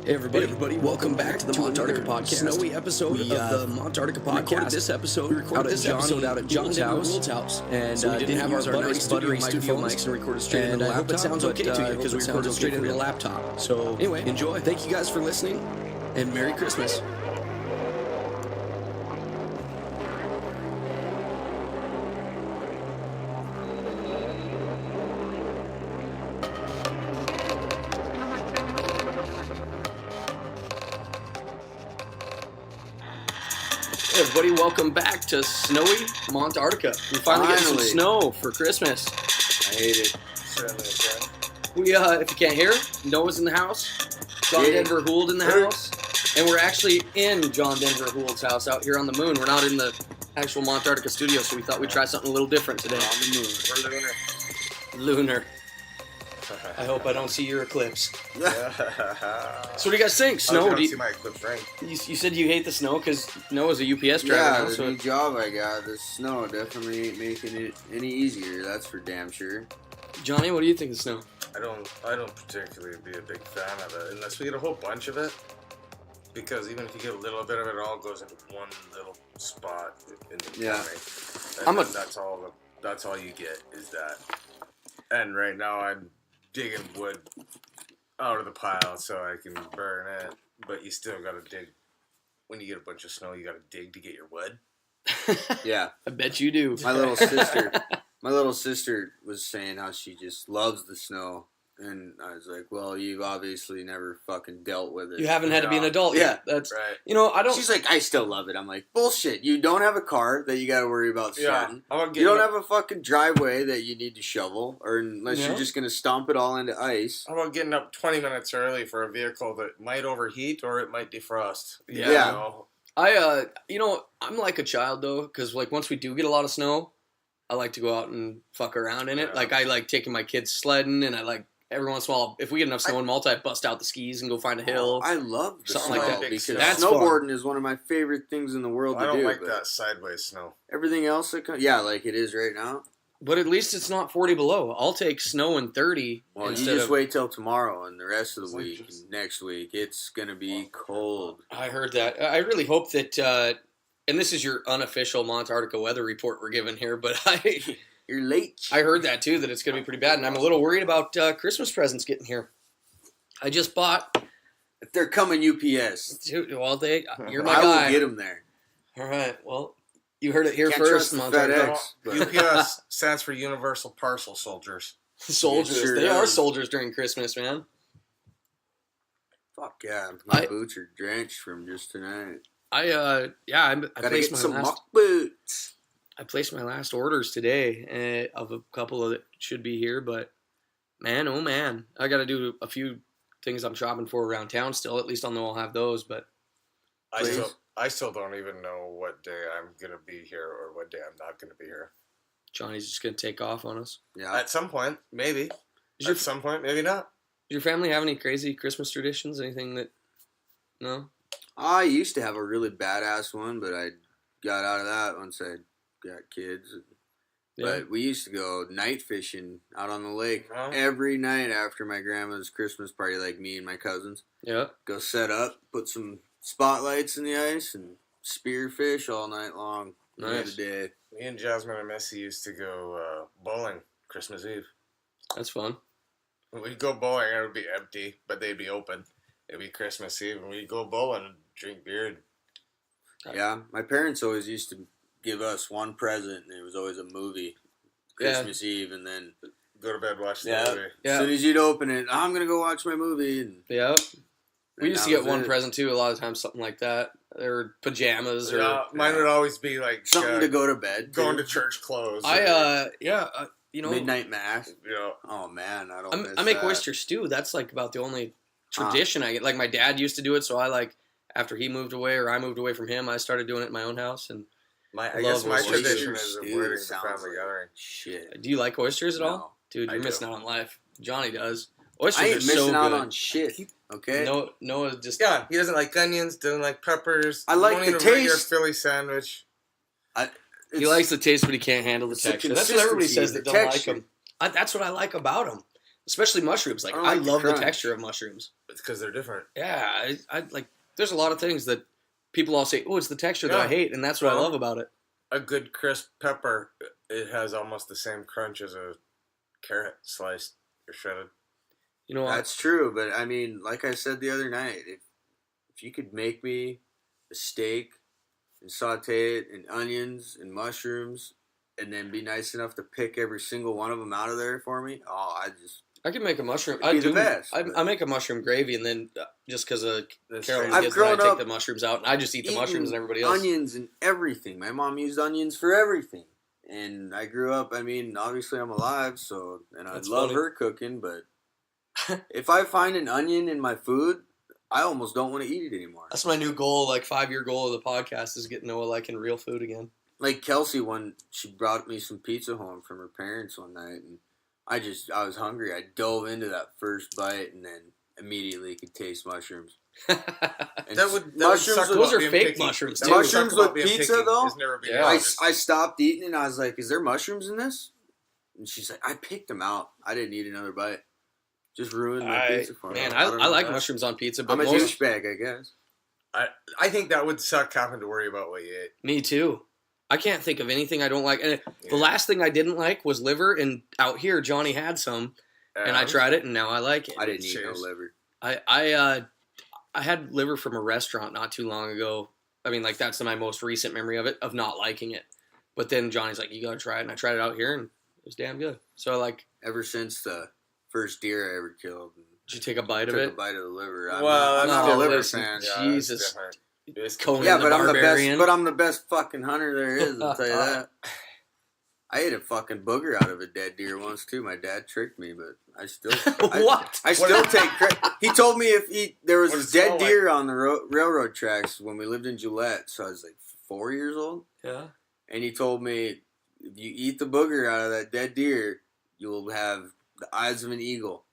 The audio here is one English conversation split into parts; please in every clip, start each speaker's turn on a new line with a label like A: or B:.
A: Hey everybody, welcome back to the Montarctica podcast. Snowy episode of the Montarctica podcast. Recorded this episode out at John Denver Gould's house, and so we didn't have our nice buttery studio mics and recorded straight into the laptop. I hope it sounds okay to you because we recorded straight into the laptop. So anyway, enjoy. Thank you guys for listening, and Merry Christmas. Hey everybody, welcome back to snowy Montarctica. We finally get some snow for Christmas.
B: I hate it.
A: We, if you can't hear, Noah's in the house, John Denver Gould in the house, and we're actually in John Denver Gould's house out here on the moon. We're not in the actual Montarctica studio, so we thought we'd try something a little different today.
B: On the moon.
A: We're lunar. I hope I don't see your eclipse. So what do you guys think? Snow?
B: I don't see my eclipse ring.
A: You said you hate the snow because Noah's a UPS driver now.
C: The new job I got, the snow definitely ain't making it any easier. That's for damn sure.
A: Johnny, what do you think of snow?
B: I don't particularly be a big fan of it unless we get a whole bunch of it. Because even if you get a little bit of it, it all goes into one little spot in the morning. That's all you get is that. And right now I'm digging wood out of the pile so I can burn it, but you still gotta dig. When you get a bunch of snow, you gotta dig to get your wood.
C: Yeah,
A: I bet you do.
C: My little sister was saying how she just loves the snow, and I was like, well, you've obviously never fucking dealt with it.
A: You haven't had to be an adult yet. That's
B: right.
A: I don't.
C: She's like, I still love it. I'm like, bullshit. You don't have a car that you got to worry about starting.
B: Yeah,
C: you don't have a fucking driveway that you need to shovel, or unless you're just gonna stomp it all into ice.
B: How about getting up 20 minutes early for a vehicle that might overheat or it might defrost?
C: Yeah.
A: I'm like a child though, because like once we do get a lot of snow, I like to go out and fuck around in it.
B: Yeah.
A: Like I like taking my kids sledding, and I like. Every once in a while, if we get enough snow in Malta, I bust out the skis and go find a hill.
C: I love the
A: something
C: snow
A: like that
C: because
A: that's
C: snowboarding
A: fun.
C: is one of my favorite things in the world to do.
B: I don't like that sideways snow.
C: Everything else, like it is right now.
A: But at least it's not 40 below. I'll take snow in 30.
C: Well, you just wait till tomorrow and the rest of the week. And next week, it's gonna be cold.
A: I heard that. I really hope that. And this is your unofficial Montarctica weather report we're giving here, but
C: You're late.
A: I heard that too, that it's going to be pretty bad, and I'm a little worried about Christmas presents getting here. I just bought.
C: If they're coming UPS.
A: Dude, well, you're my guy.
C: I will get them there.
A: All right, well, you heard it here
C: Can't
A: first,
C: Montarctica.
B: UPS stands for Universal Parcel Soldiers.
A: Soldiers.
C: Sure
A: they
C: does.
A: are soldiers during Christmas, man.
C: Fuck yeah. My boots are drenched from just tonight.
A: I
C: Gotta
A: placed
C: get
A: my
C: some
A: last...
C: mock boots.
A: I placed my last orders today of a couple that should be here, but man, oh man, I got to do a few things I'm shopping for around town still. At least I'll know I'll have those, but
B: I still don't even know what day I'm going to be here or what day I'm not going to be here.
A: Johnny's just going to take off on us.
C: Yeah.
B: At some point, maybe. At some point, maybe not.
A: Does your family have any crazy Christmas traditions? Anything that... No?
C: I used to have a really badass one, but I got out of that once I got kids.
A: Yeah.
C: But we used to go night fishing out on the lake
B: Oh.
C: every night after my grandma's Christmas party, like me and my cousins.
A: Yeah.
C: Go set up, put some spotlights in the ice, and spear fish all night long.
A: Nice.
C: The day.
B: Me and Jasmine and Missy used to go bowling Christmas Eve.
A: That's fun.
B: We'd go bowling, and it would be empty, but they'd be open. It'd be Christmas Eve, and we'd go bowling and drink beer.
C: Yeah, my parents always used to give us one present, and it was always a movie. Christmas Eve, and then
B: go to bed, watch the movie.
A: Yeah.
C: As soon as you'd open it, I'm going to go watch my movie. And
A: we used to get one present, too, a lot of times, something like that. Or pajamas.
B: Mine would always be like...
C: something to go to bed.
B: Going to church clothes.
C: Midnight mass.
B: Yeah.
C: Oh, man, I don't miss
A: I make
C: that.
A: oyster stew. That's, like, about the only tradition I get. Like, my dad used to do it, so I, like, after he moved away or I moved away from him, I started doing it in my own house, and...
B: I guess my tradition is
C: Dude,
B: avoiding the
C: sounds
B: family
C: like
B: gathering.
C: shit.
A: Do you like oysters at all?
C: No,
A: Dude, you're
B: I
A: missing
B: do.
A: out on life. Johnny does. Oysters
C: I ain't
A: are so
C: missing out
A: good.
C: on shit. Okay.
A: Noah just...
B: Yeah, he doesn't like onions, doesn't like peppers.
C: I like
B: won't
C: the
B: eat a regular
C: taste.
B: Philly sandwich.
A: He likes the taste, but he can't handle the
C: it's the
A: texture. That's what everybody
C: consistency,
A: says
C: the
A: that don't like
C: texture.
A: him. That's what I like about him. Especially mushrooms. Like, I love the texture of mushrooms.
B: It's because they're different.
A: Yeah, I like. There's a lot of things that people all say, "Oh, it's the texture that I hate," and that's what I love about it.
B: A good crisp pepper, it has almost the same crunch as a carrot sliced or shredded.
A: You know,
C: that's true. But I mean, like I said the other night, if you could make me a steak and saute it in onions and mushrooms, and then be nice enough to pick every single one of them out of there for me, I
A: can make a mushroom.
C: I do.
A: I make a mushroom gravy, and then just because of Carol and
C: I
A: take the mushrooms out, and I just eat the mushrooms and everybody else.
C: Onions and everything. My mom used onions for everything, and I grew up. I mean, obviously I'm alive, and I love her cooking. But if I find an onion in my food, I almost don't want to eat it anymore.
A: That's my new goal, like 5-year goal of the podcast, is getting Noah liking real food again.
C: Like Kelsey, she brought me some pizza home from her parents one night, and I was hungry. I dove into that first bite and then immediately could taste mushrooms.
A: Those are fake mushrooms too.
C: Mushrooms with pizza though? I stopped eating and I was like, is there mushrooms in this? And she's like, I picked them out. I didn't eat another bite. Just ruined my pizza for me.
A: Man, I like mushrooms on pizza, but
C: I'm a douchebag, I guess.
B: I think that would suck having to worry about what you ate.
A: Me too. I can't think of anything I don't like. And the last thing I didn't like was liver, and out here Johnny had some, and I tried it, and now I like it.
C: I didn't eat no liver.
A: I had liver from a restaurant not too long ago. I mean, like, that's my most recent memory of it, of not liking it. But then Johnny's like, you gotta try it, and I tried it out here, and it was damn good. So
C: ever since the first deer I ever killed.
A: Did you take a bite of it?
C: Took a bite of the liver. I'm
B: not
C: a liver fan.
A: Jesus.
C: Conan but I'm the best fucking hunter there is, I'll tell you that. I ate a fucking booger out of a dead deer once too. My dad tricked me, but I still I still take credit. He told me there was a dead deer on the railroad tracks when we lived in Gillette, so I was like 4 years old.
A: Yeah.
C: And he told me, if you eat the booger out of that dead deer, you will have the eyes of an eagle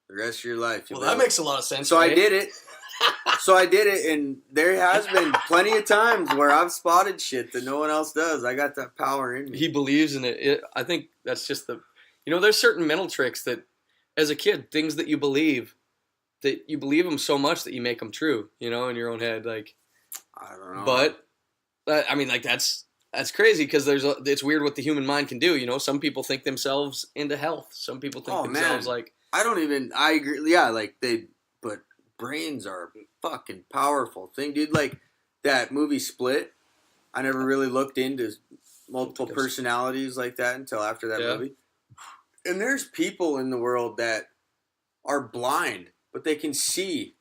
C: the rest of your life.
A: Well, that makes a lot of sense.
C: So I did it. And there has been plenty of times where I've spotted shit that no one else does. I got that power in me.
A: He believes in it. I think that's just there's certain mental tricks that, as a kid, things that you believe them so much that you make them true, in your own head. Like,
C: I don't know.
A: But, I mean, like, that's crazy because it's weird what the human mind can do, Some people think themselves into health. Some people think themselves like...
C: I agree. Yeah, but brains are a fucking powerful thing, dude. Like that movie Split, I never really looked into multiple personalities like that until after that movie. And there's people in the world that are blind, but they can see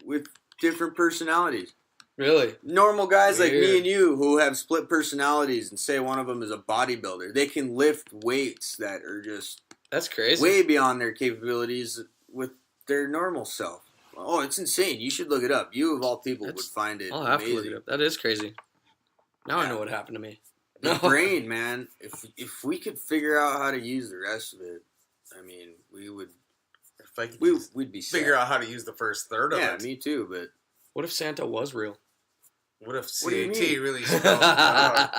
C: with different personalities.
A: Really?
C: Normal guys like me and you who have split personalities, and say one of them is a bodybuilder, they can lift weights that are just...
A: That's crazy.
C: Way beyond their capabilities with their normal self. Oh, it's insane. You should look it up. You, of all people, would find it amazing. I'll have to look it up.
A: That is crazy. Now I know what happened to me.
C: The brain, man. If we could figure out how to use the rest of it, I mean, we would... We'd be set.
B: Figure out how to use the first third of it.
C: Yeah, me too, but...
A: What if Santa was real?
B: What if CAT really spelled out?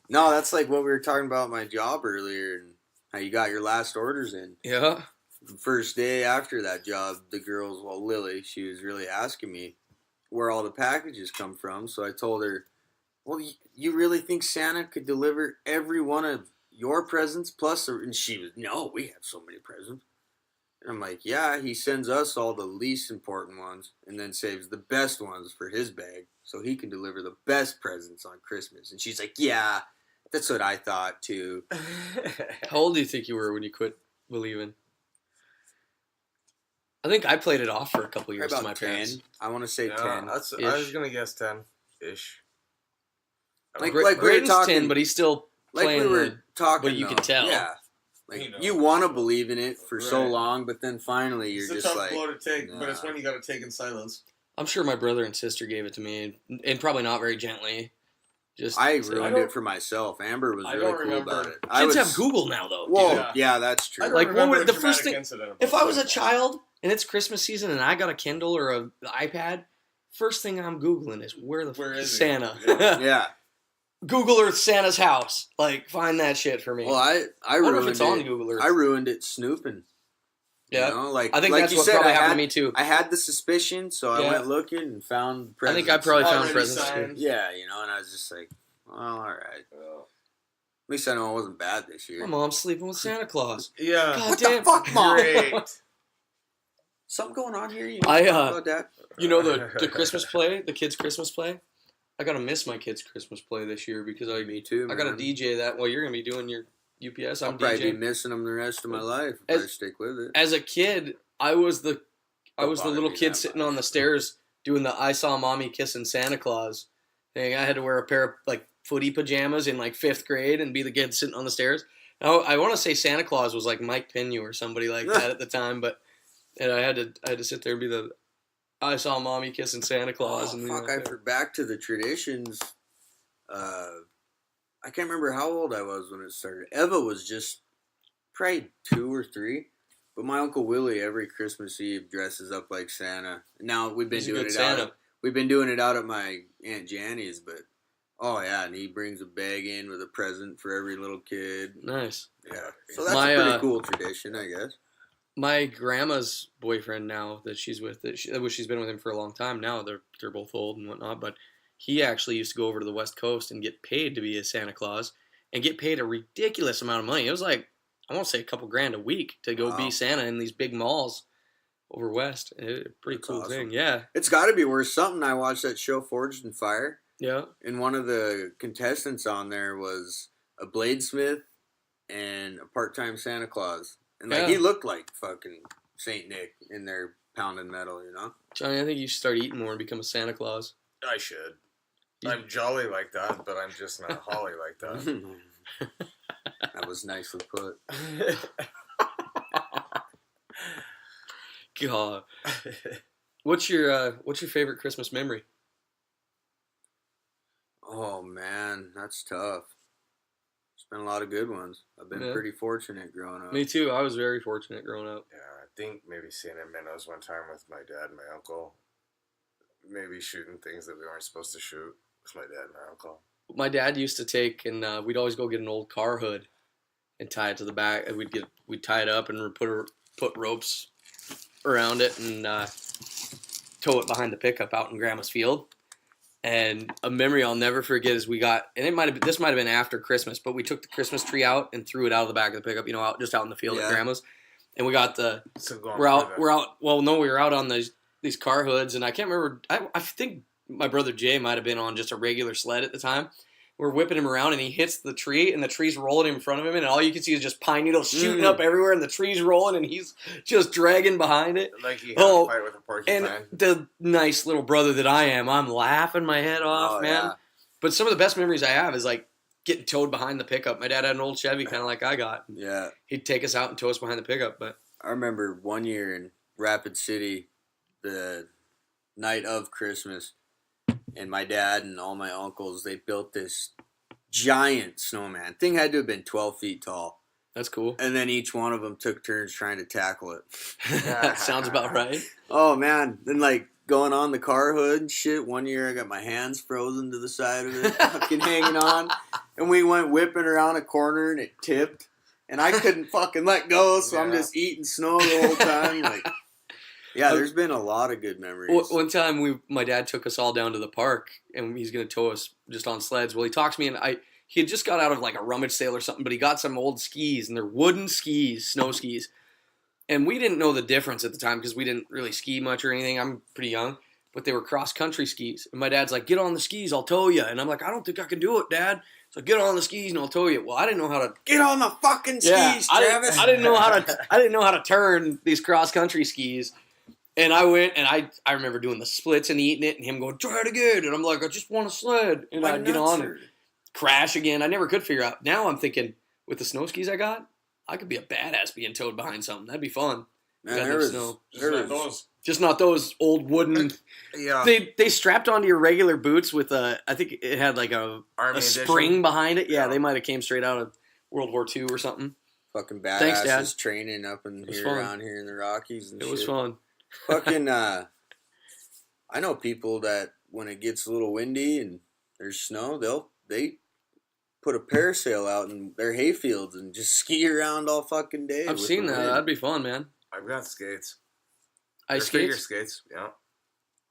C: No, that's like what we were talking about at my job earlier, and how you got your last orders in.
A: Yeah.
C: The first day after that job, Lily, she was really asking me where all the packages come from. So I told her, well, you really think Santa could deliver every one of your presents plus? And she was, no, we have so many presents. And I'm like, yeah, he sends us all the least important ones and then saves the best ones for his bag so he can deliver the best presents on Christmas. And she's like, yeah, that's what I thought too.
A: How old do you think you were when you quit believing? I think I played it off for a couple years to my
C: 10.
A: parents.
C: I want to say 10.
B: I was going to guess 10-ish.
A: Like we were talking, 10, but he's still playing.
C: Like we were talking,
A: but you can tell.
C: Yeah. Like, you want to believe in it for so long, but then finally you're just like...
B: It's a tough blow to take, but it's when you got to take in silence.
A: I'm sure my brother and sister gave it to me, and probably not very gently.
C: I ruined it for myself. Amber was really cool about it.
A: Kids have Google now, though.
C: Whoa, yeah, that's true.
A: Like, what would the first thing... If I was a child, and it's Christmas season, and I got a Kindle or an iPad, first thing I'm Googling is, where is Santa?
C: Yeah.
A: Google Earth Santa's house. Like, find that shit for me.
C: Well, I
A: ruined it. On Google Earth.
C: I ruined it snooping.
A: Yeah.
C: You know, like
A: I think
C: like
A: that's
C: you
A: what
C: said,
A: probably
C: I
A: happened
C: had,
A: to me too.
C: I had the suspicion, so I went looking and found presents.
A: I think I probably found
B: Already
A: presents too.
B: signed.
C: Yeah, you know, and I was just like, well, all right.
B: Well,
C: At least I know it wasn't bad this year.
A: My mom's sleeping with Santa Claus.
B: yeah.
A: God
C: What
A: damn.
C: the fuck, Mom?
B: Great.
C: Something going on here? You know
A: I,
C: about that?
A: You know the Christmas play, the kids' Christmas play? I gotta miss my kids' Christmas play this year because
C: Me too,
A: I gotta
C: man.
A: DJ that. Well, you're gonna be doing your UPS.
C: I'll
A: I'm
C: probably be
A: DJing.
C: missing them the rest of my life if I stick with it.
A: As a kid, I was the
C: bother
A: little
C: me
A: kid
C: that
A: sitting
C: much.
A: on the stairs doing the I saw mommy kissing Santa Claus thing. I had to wear a pair of like footy pajamas in like 5th grade and be the kid sitting on the stairs. Now, I want to say Santa Claus was like Mike Pinu or somebody like that at the time, but I had to sit there and be the I saw mommy kissing Santa Claus.
C: Oh,
A: and
C: fuck, back to the traditions. I can't remember how old I was when it started. Eva was just probably 2 or 3. But my Uncle Willie every Christmas Eve dresses up like Santa. Now we've been doing it out. We've been doing it out at my Aunt Janny's, but oh yeah, and he brings a bag in with a present for every little kid.
A: Nice.
C: Yeah, so that's a pretty cool tradition, I guess.
A: My grandma's boyfriend now that she's with, she's been with him for a long time now. They're both old and whatnot, but he actually used to go over to the West Coast and get paid to be a Santa Claus and get paid a ridiculous amount of money. It was like, I want to say a couple grand a week to go be Santa in these big malls over West. Pretty
C: That's
A: cool
C: awesome.
A: thing, yeah.
C: It's got to be worth something. I watched that show Forged in Fire.
A: Yeah.
C: And one of the contestants on there was a bladesmith and a part-time Santa Claus. And like he looked like fucking Saint Nick in there pounding metal, you know?
A: Johnny, I think you should start eating more and become a Santa Claus.
B: I should. I'm jolly like that, but I'm just not holly like that.
C: That was nicely put.
A: God. What's your favorite Christmas memory?
C: Oh man, that's tough. There's been a lot of good ones. I've been pretty fortunate growing up.
A: Me too. I was very fortunate growing up.
B: Yeah, I think maybe seeing in Minnows one time with my dad and my uncle. Maybe shooting things that we weren't supposed to shoot with my dad and my uncle.
A: My dad used to take, and we'd always go get an old car hood and tie it to the back. And we'd tie it up and put ropes around it and tow it behind the pickup out in Grandma's field. And a memory I'll never forget is this might have been after Christmas, but we took the Christmas tree out and threw it out of the back of the pickup, you know, out in the field at Grandma's. And we got we were out on these car hoods, and I can't remember. I think my brother Jay might have been on just a regular sled at the time. We're whipping him around, and he hits the tree, and the tree's rolling in front of him, and all you can see is just pine needles shooting up everywhere, and the tree's rolling, and he's just dragging behind it.
B: Like he had a fight with a porcupine.
A: And the nice little brother that I am, I'm laughing my head off, man. Yeah. But some of the best memories I have is like getting towed behind the pickup. My dad had an old Chevy, kind of like I got.
C: Yeah.
A: He'd take us out and tow us behind the pickup. But
C: I remember one year in Rapid City, the night of Christmas, and my dad and all my uncles, they built this giant snowman. Thing had to have been 12 feet tall.
A: That's cool.
C: And then each one of them took turns trying to tackle it.
A: That sounds about right.
C: Oh, man. Then, like, going on the car hood and shit. One year I got my hands frozen to the side of it, fucking hanging on. And we went whipping around a corner and it tipped. And I couldn't fucking let go, so I'm just eating snow the whole time. Like, yeah, there's been a lot of good memories.
A: One time, my dad took us all down to the park, and he's going to tow us just on sleds. Well, he talks to me, and he had just got out of like a rummage sale or something, but he got some old skis, and they're wooden skis, snow skis. And we didn't know the difference at the time because we didn't really ski much or anything. I'm pretty young, but they were cross-country skis. And my dad's like, get on the skis, I'll tow you. And I'm like, I don't think I can do it, Dad. So get on the skis and I'll tow you. Well, I didn't know how to
C: get on the fucking skis, Travis.
A: I didn't know how to turn these cross-country skis. And I went, and I remember doing the splits and eating it, and him going, try it again. And I'm like, I just want a sled. And I'd get on and crash again. I never could figure out. Now I'm thinking, with the snow skis I got, I could be a badass being towed behind something. That'd be fun.
C: Man,
A: Just not those old wooden.
B: Yeah.
A: They strapped onto your regular boots with I think it had like a spring behind it. Yeah, they might have came straight out of World War II or something.
C: Fucking badasses.
A: Thanks, Dad.
C: Training up in here, around here in the Rockies and shit.
A: It was fun.
C: Fucking, I know people that when it gets a little windy and there's snow, they put a parasail out in their hayfields and just ski around all fucking day.
A: I've seen that. That'd be fun, man.
B: I've got skates.
A: Ice
B: figure
A: skates?
B: Yeah.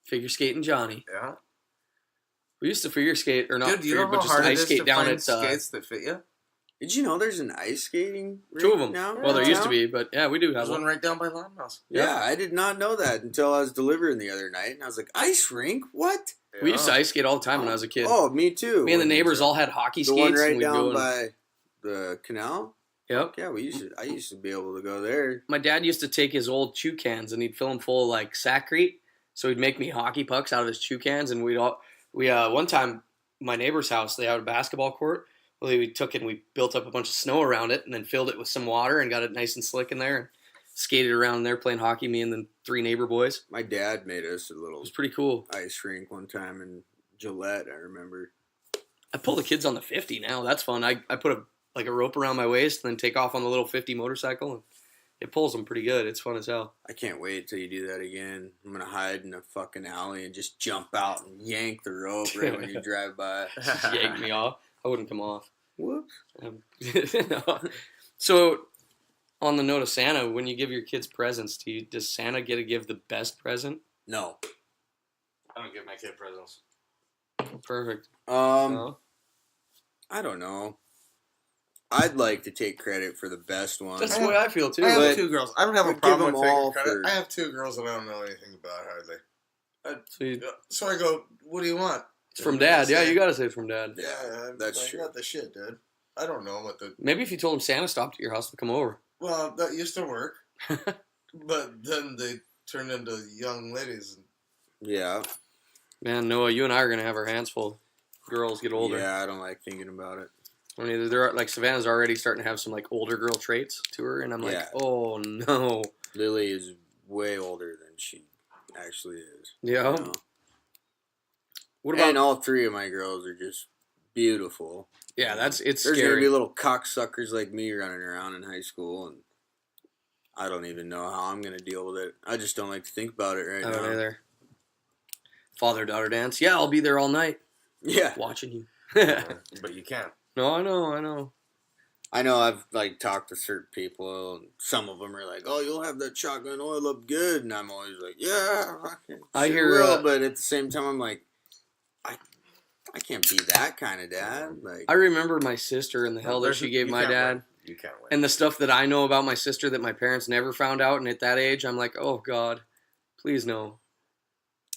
A: Figure skating Johnny.
B: Yeah.
A: We used to figure skate, or not
B: Dude, you
A: figure,
B: know
A: but
B: how
A: just
B: hard it
A: ice
B: is
A: skate
B: to
A: down
B: find
A: at...
B: skates that fit you?
C: Did you know there's an ice skating rink
A: 2 of them.
C: now?
A: Well, there used to be, but yeah, we do have
B: There's
A: one.
B: one right down by Lawnmouse.
C: Yeah, I did not know that until I was delivering the other night, and I was like, ice rink? What?
A: We used to ice skate all the time when I was a kid.
C: Oh, me too.
A: Me and the neighbors all had hockey
C: the
A: skates.
C: one right
A: and we'd
C: down
A: go
C: by the canal?
A: Yep.
C: Yeah, I used to be able to go there.
A: My dad used to take his old chew cans and he'd fill them full of like Saccrete. So he'd make me hockey pucks out of his chew cans, and one time my neighbor's house, they had a basketball court. Well, we took it and we built up a bunch of snow around it and then filled it with some water and got it nice and slick in there and skated around there playing hockey, me and the 3 neighbor boys.
C: My dad made us a little
A: It was pretty cool.
C: ice rink one time in Gillette, I remember.
A: I pull the kids on the 50 now. That's fun. I put a rope around my waist and then take off on the little 50 motorcycle, and it pulls them pretty good. It's fun as hell.
C: I can't wait till you do that again. I'm going to hide in a fucking alley and just jump out and yank the rope right when you drive by.
A: Just yank me off. I wouldn't come off.
C: Whoops.
A: No. So, on the note of Santa, when you give your kids presents, does Santa get to give the best present?
C: No.
B: I don't give my kid presents.
A: Perfect.
C: I don't know. I'd like to take credit for the best one.
A: That's the way I feel too.
B: I have
C: but
B: 2 girls. I don't have a
C: give
B: problem
C: them
B: with taking
C: all
B: credit.
C: for-
B: I have 2 girls that I don't know anything about hardly.
A: So
B: So I go, what do you want?
A: it's from Dad. Yeah, you gotta say it's from Dad.
B: Yeah,
C: that's
B: like,
C: true.
B: Not the shit, dude. I don't know what the...
A: Maybe if you told him Santa stopped at your house to come over.
B: Well, that used to work. But then they turned into young ladies.
C: Yeah.
A: Man, Noah, you and I are gonna have our hands full. Girls get older.
C: Yeah, I don't like thinking about it.
A: I mean, like Savannah's already starting to have some like older girl traits to her, and I'm like,
C: Yeah.
A: oh no.
C: Lily is way older than she actually is.
A: Yeah.
C: You know?
A: What about?
C: And all 3 of my girls are just beautiful.
A: Yeah, it's
C: There's
A: scary.
C: gonna be little cocksuckers like me running around in high school, and I don't even know how I'm gonna deal with it. I just don't like to think about it right
A: I
C: now.
A: don't either. Father-daughter dance. Yeah, I'll be there all night
C: Yeah,
A: watching you.
B: But you can't.
A: No, I know.
C: I know. I've like talked to certain people, and some of them are like, "Oh, you'll have that shotgun oil up good," and I'm always like, "Yeah,
A: I
C: sure
A: hear,
C: will," but at the same time, I'm like, I can't be that kind of dad. Like,
A: I remember my sister and the hell that she gave my dad.
B: You can't win.
A: And the stuff that I know about my sister that my parents never found out, and at that age, I'm like, oh, God, please no.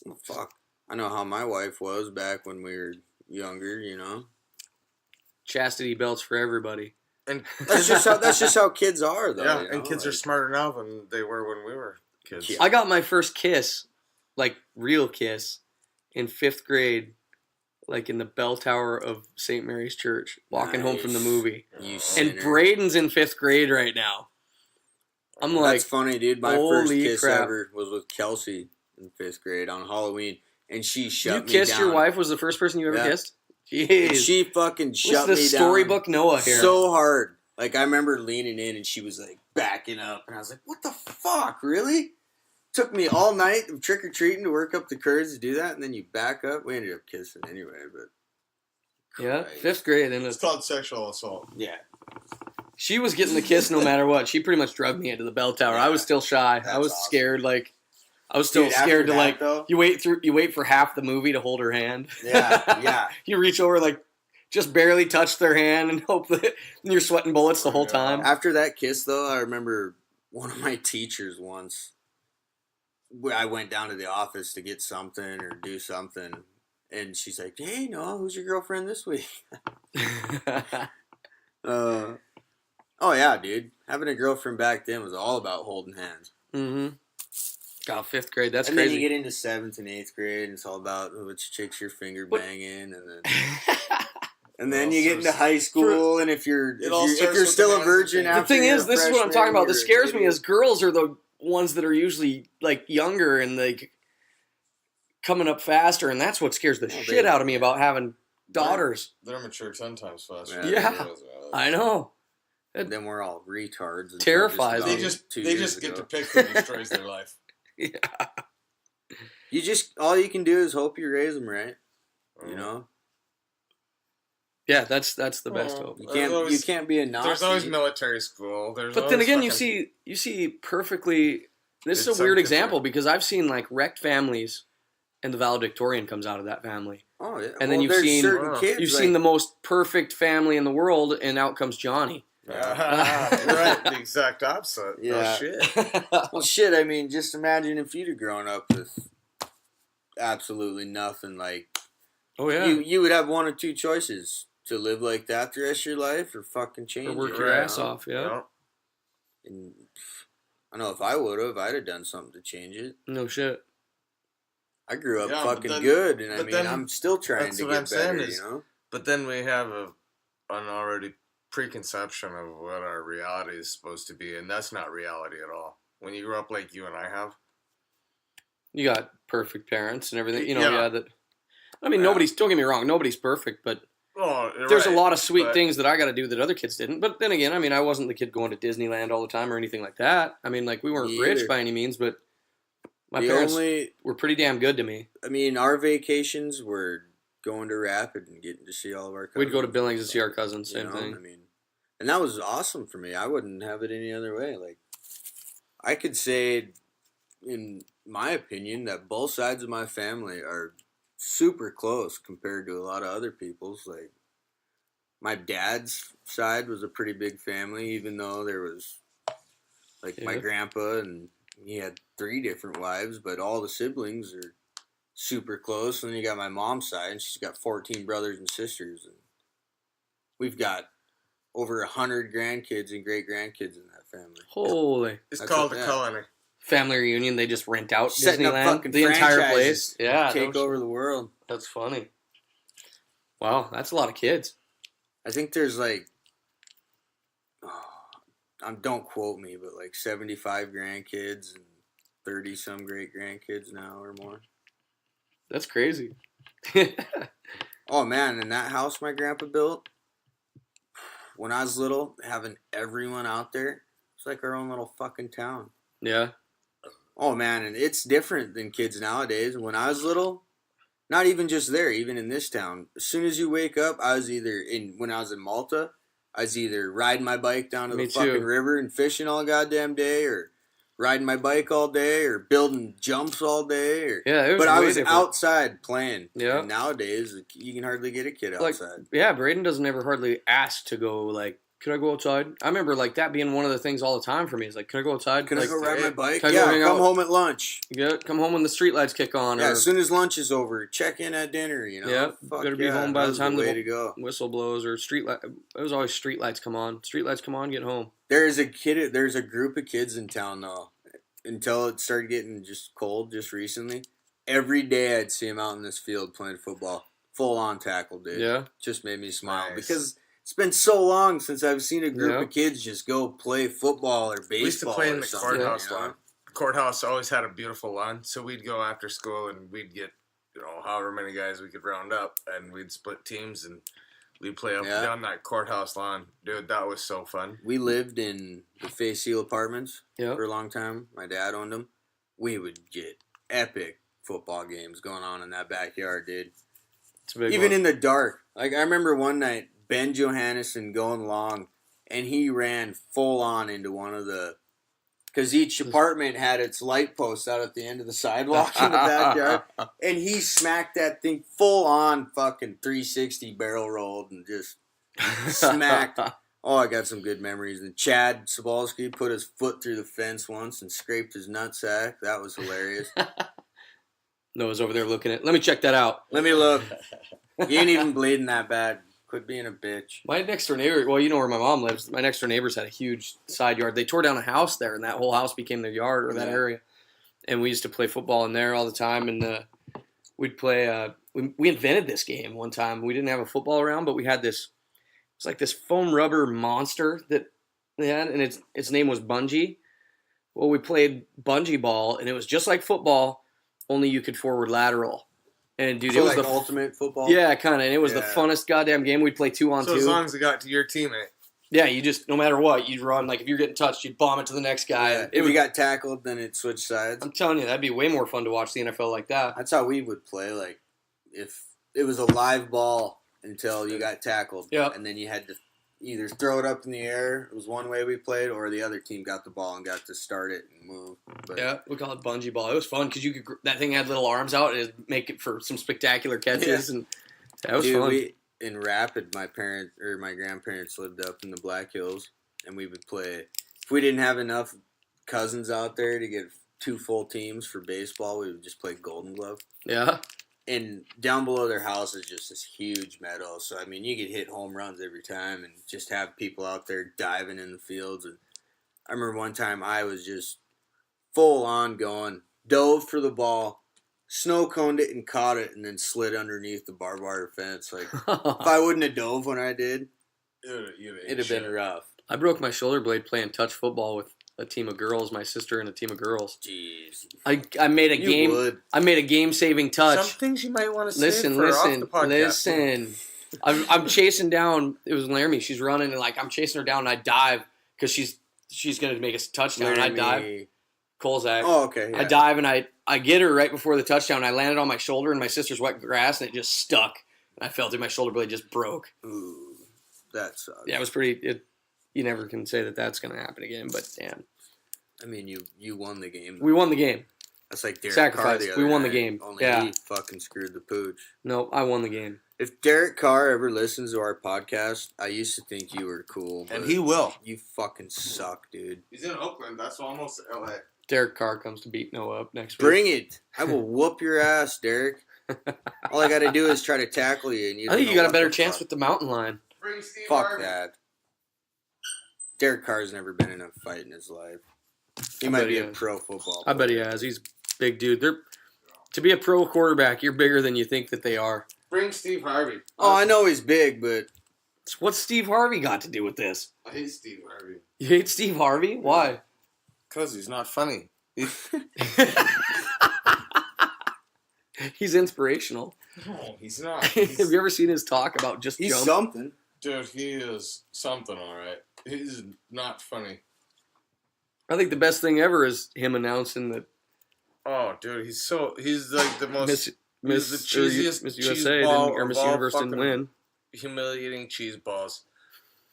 C: well, fuck. I know how my wife was back when we were younger. You know,
A: Chastity belts for everybody.
B: And
C: that's just how kids are, though.
B: yeah,
C: you
B: and
C: know?
B: kids are smarter now than they were when we were kids.
C: Yeah.
A: I got my first kiss, like real kiss, in 5th grade, like in the bell tower of St. Mary's Church, walking home from the
C: Nice.
A: movie.
C: You
A: And
C: sinner.
A: Braden's in 5th grade right now. I'm like,
C: That's funny, dude. My first
A: holy
C: kiss
A: crap.
C: ever was with Kelsey in 5th grade on Halloween, and she shut
A: you
C: me
A: kissed
C: down.
A: your wife was the first person you ever
C: Yeah.
A: kissed?
C: And
A: Jeez.
C: she fucking shut
A: Listen
C: me
A: to
C: down.
A: storybook Noah here.
C: So hard. Like, I remember leaning in, and she was like backing up, and I was like, "What the fuck, really?" Took me all night of trick or treating to work up the courage to do that, and then you back up. We ended up kissing anyway, but
A: Yeah,
C: Christ.
A: 5th grade. And
B: It's called sexual assault.
C: Yeah.
A: she was getting the kiss no matter what. She pretty much drugged me into the bell tower. I was still shy. I
B: That's
A: was
B: awesome.
A: scared. Like, I was still
C: Dude,
A: scared
C: after
A: to
C: that,
A: like.
C: though,
A: You wait for half the movie to hold her hand.
C: yeah.
A: You reach over like just barely touch their hand and hope that and you're sweating bullets the whole
B: Yeah.
A: time.
C: After that kiss, though, I remember one of my teachers once. I went down to the office to get something or do something, and she's like, "Hey, Noah, who's your girlfriend this week?" Oh yeah, dude. Having a girlfriend back then was all about holding hands.
A: Mm-hmm. God, 5th grade. That's
C: and
A: crazy.
C: then you get into 7th and 8th grade, and it's all about which chicks you're finger
A: But-
C: banging, and then
B: Well,
C: you get into high school, and if you're
B: all starts with
C: still
B: the
C: a
B: hands
C: virgin
B: thing.
A: the
C: after
A: thing
C: you're
A: is,
C: a
A: this is what I'm
C: freshman,
A: talking about. That
C: you're
A: scares
C: an
A: me
C: idiot.
A: is girls are the ones that are usually like younger and like coming up faster, and that's what scares the
C: Oh,
A: shit
C: they-
A: out of me about having daughters.
B: They're mature 10 times faster.
C: Yeah.
B: than girls are.
A: I know.
C: Then we're all retards. until
A: Terrifies
C: just
A: me.
B: They
C: about
B: just
C: 2
B: they
C: years
B: just get
C: ago.
B: to pick who destroys their life.
A: Yeah.
C: You just all you can do is hope you raise them right. You know.
A: Yeah, that's the best hope.
C: You can't be a Nazi.
B: There's always military school.
A: But then again, you see perfectly. This is a weird example because I've seen like wrecked families, and the valedictorian comes out of that family.
C: Oh yeah,
A: and then you've seen the most perfect family in the world, and out comes Johnny.
B: Right, the exact opposite.
C: Yeah.
B: Oh, shit.
C: Well, shit. I mean, just imagine if you'd have grown up with absolutely nothing. Like,
A: oh yeah,
C: you would have one or two choices: to live like that the rest of your life, or fucking change,
A: or work your ass off. Yeah.
B: Yeah.
C: And I know if I would have, I'd have done something to change it.
A: No shit.
C: I grew up fucking good, and I'm still trying to get better.
B: You know. But then we have an already preconception of what our reality is supposed to be, and that's not reality at all. When you grow up like you and I have,
A: you got perfect parents and everything. You know, nobody's. Don't get me wrong, nobody's perfect, but there's a lot of sweet things that I got to do that other kids didn't. But then again, I mean, I wasn't the kid going to Disneyland all the time or anything like that. I mean, like we weren't rich by any means, but my parents were pretty damn good to me.
C: I mean, our vacations were going to Rapid and getting to see all of our cousins.
A: We'd go to Billings to see our cousins, same thing.
C: I mean, and that was awesome for me. I wouldn't have it any other way. Like, I could say, in my opinion, that both sides of my family are super close compared to a lot of other people's. Like, my dad's side was a pretty big family, even though there was, like, my grandpa, and he had 3 different wives, but all the siblings are super close. And then you got my mom's side, and she's got 14 brothers and sisters, and we've got over 100 grandkids and great-grandkids in that family.
A: Holy.
B: It's called a colony.
A: Family reunion, they just rent out
C: Setting
A: Disneyland, the entire place. Yeah.
C: Take over the world.
A: That's funny. Wow, that's a lot of kids.
C: I think there's like, don't quote me, but like 75 grandkids and 30-some great-grandkids now or more.
A: That's crazy.
C: Oh, man, and that house my grandpa built, when I was little, having everyone out there, it's like our own little fucking town.
A: Yeah.
C: Oh, man, and it's different than kids nowadays. When I was little, not even just there, even in this town, as soon as you wake up, when I was in Malta, I was either riding my bike down to the fucking river and fishing all goddamn day, or riding my bike all day, or building jumps all day. But I was outside playing. Yeah. And nowadays, you can hardly get a kid outside.
A: Braden doesn't ever hardly ask to go, like, could I go outside? I remember, like, that being one of the things all the time for me. Is like, can I go outside?
C: Can I go ride my bike? Yeah, come home at lunch.
A: Yeah, come home when the streetlights kick on.
C: Yeah, as soon as lunch is over, check in at dinner, you know.
A: Yeah, better be home by the time the whistle blows or streetlight. It was always streetlights come on. Streetlights come on, get home.
C: There's a group of kids in town, though, until it started getting just cold just recently. Every day I'd see them out in this field playing football. Full on tackle, dude. Yeah. Just made me smile. Nice. Because it's been so long since I've seen a group of kids just go play football or baseball. We used to play in the
B: courthouse lawn. The courthouse always had a beautiful lawn, so we'd go after school and we'd get, however many guys we could round up, and we'd split teams and we'd play up and down that courthouse lawn. Dude, that was so fun.
C: We lived in the Facile Apartments for a long time. My dad owned them. We would get epic football games going on in that backyard, dude.
A: It's a big
C: Even in the dark. Like, I remember one night, Ben Johannesson going long, and he ran full on into one of the... Because each apartment had its light post out at the end of the sidewalk in the backyard. And he smacked that thing full on fucking 360 barrel rolled and just smacked. Oh, I got some good memories. And Chad Sobolski put his foot through the fence once and scraped his nutsack. That was hilarious.
A: Noah's over there looking at... Let me check that out.
C: Let me look. He ain't even bleeding that bad. Quit being a bitch.
A: My next door neighbor, well, you know where my mom lives. My next door neighbors had a huge side yard. They tore down a house there, and that whole house became their yard or that area. And we used to play football in there all the time. And we'd play. We invented this game one time. We didn't have a football around, but we had this. It's like this foam rubber monster that they had, and its name was Bungee. Well, we played bungee ball, and it was just like football, only you could forward lateral. And dude,
C: so
A: it was
C: like the ultimate football.
A: Yeah, kind of. And it was the funnest goddamn game. We'd play 2-on-2.
B: So as long as it got to your teammate.
A: Yeah, you just no matter what, you'd run. Like if you're getting touched, you'd bomb it to the next guy.
C: Yeah. If you got tackled, then it switched sides.
A: I'm telling you, that'd be way more fun to watch the NFL like that.
C: That's how we would play. Like if it was a live ball until you got tackled.
A: Yeah.
C: And then you had to either throw it up in the air. It was one way we played, or the other team got the ball and got to start it and move. But
A: yeah, we call it bungee ball. It was fun because that thing had little arms out and it'd make it for some spectacular catches, and that was fun.
C: In Rapid, my grandparents lived up in the Black Hills, and we would play. If we didn't have enough cousins out there to get 2 full teams for baseball, we would just play Golden Glove.
A: Yeah.
C: And down below their house is just this huge meadow. So, I mean, you could hit home runs every time and just have people out there diving in the fields. And I remember one time I was just full on going, dove for the ball, snow coned it and caught it, and then slid underneath the barbed wire fence. Like, if I wouldn't have dove when I did, it'd have been rough.
A: I broke my shoulder blade playing touch football with a team of girls, my sister and a team of girls.
C: Jeez.
A: I made a game-saving touch.
B: Some things you might want to say
A: Listen. I'm chasing down. It was Laramie. She's running, and I'm chasing her down, and I dive because she's going to make a touchdown.
C: Laramie.
A: And I dive. Colzac.
C: Oh, okay. Yeah.
A: I dive, and I get her right before the touchdown. I landed on my shoulder, and my sister's wet grass, and it just stuck. And I felt it. My shoulder blade just broke.
C: Ooh, that sucks.
A: Yeah, it was pretty. You never can say that that's going to happen again, but damn.
C: I mean, you won the game.
A: We won the game.
C: That's like Derek
A: Sacrifice.
C: Carr the other
A: We won
C: night.
A: the game.
C: Only
A: Yeah.
C: he fucking screwed the pooch.
A: No, I won the game.
C: If Derek Carr ever listens to our podcast, I used to think you were cool.
B: And
C: but
B: he will.
C: You fucking suck, dude.
B: He's in Oakland. That's almost LA.
A: Derek Carr comes to beat Noah up next week.
C: Bring it. I will whoop your ass, Derek. All I got to do is try to tackle you. And
A: I think you got a better chance with the mountain lion.
B: Bring Steve
C: Fuck
B: Harvey.
C: that. Derek Carr's never been in a fight in his life. He
A: I
C: might
A: bet
C: be
A: he
C: a
A: has.
C: pro football
A: I bet he has. He's a big dude. To be a pro quarterback, you're bigger than you think that they are.
B: Bring Steve Harvey.
C: Oh, I know he's big, but
A: What's Steve Harvey got to do with this?
B: I hate Steve Harvey.
A: You hate Steve Harvey? Why?
B: Because he's not funny.
A: He's inspirational.
B: No, he's not.
A: Have you ever seen his talk about just
C: he's
A: jump?
C: something.
B: Dude, he is something, all right. He's not funny.
A: I think the best thing ever is him announcing that
B: Oh, dude, he's like the most
A: Miss
B: the cheesiest
A: Miss
B: cheese
A: USA
B: ball
A: or Miss
B: of all
A: Universe didn't
B: fucking
A: win.
B: humiliating cheese balls.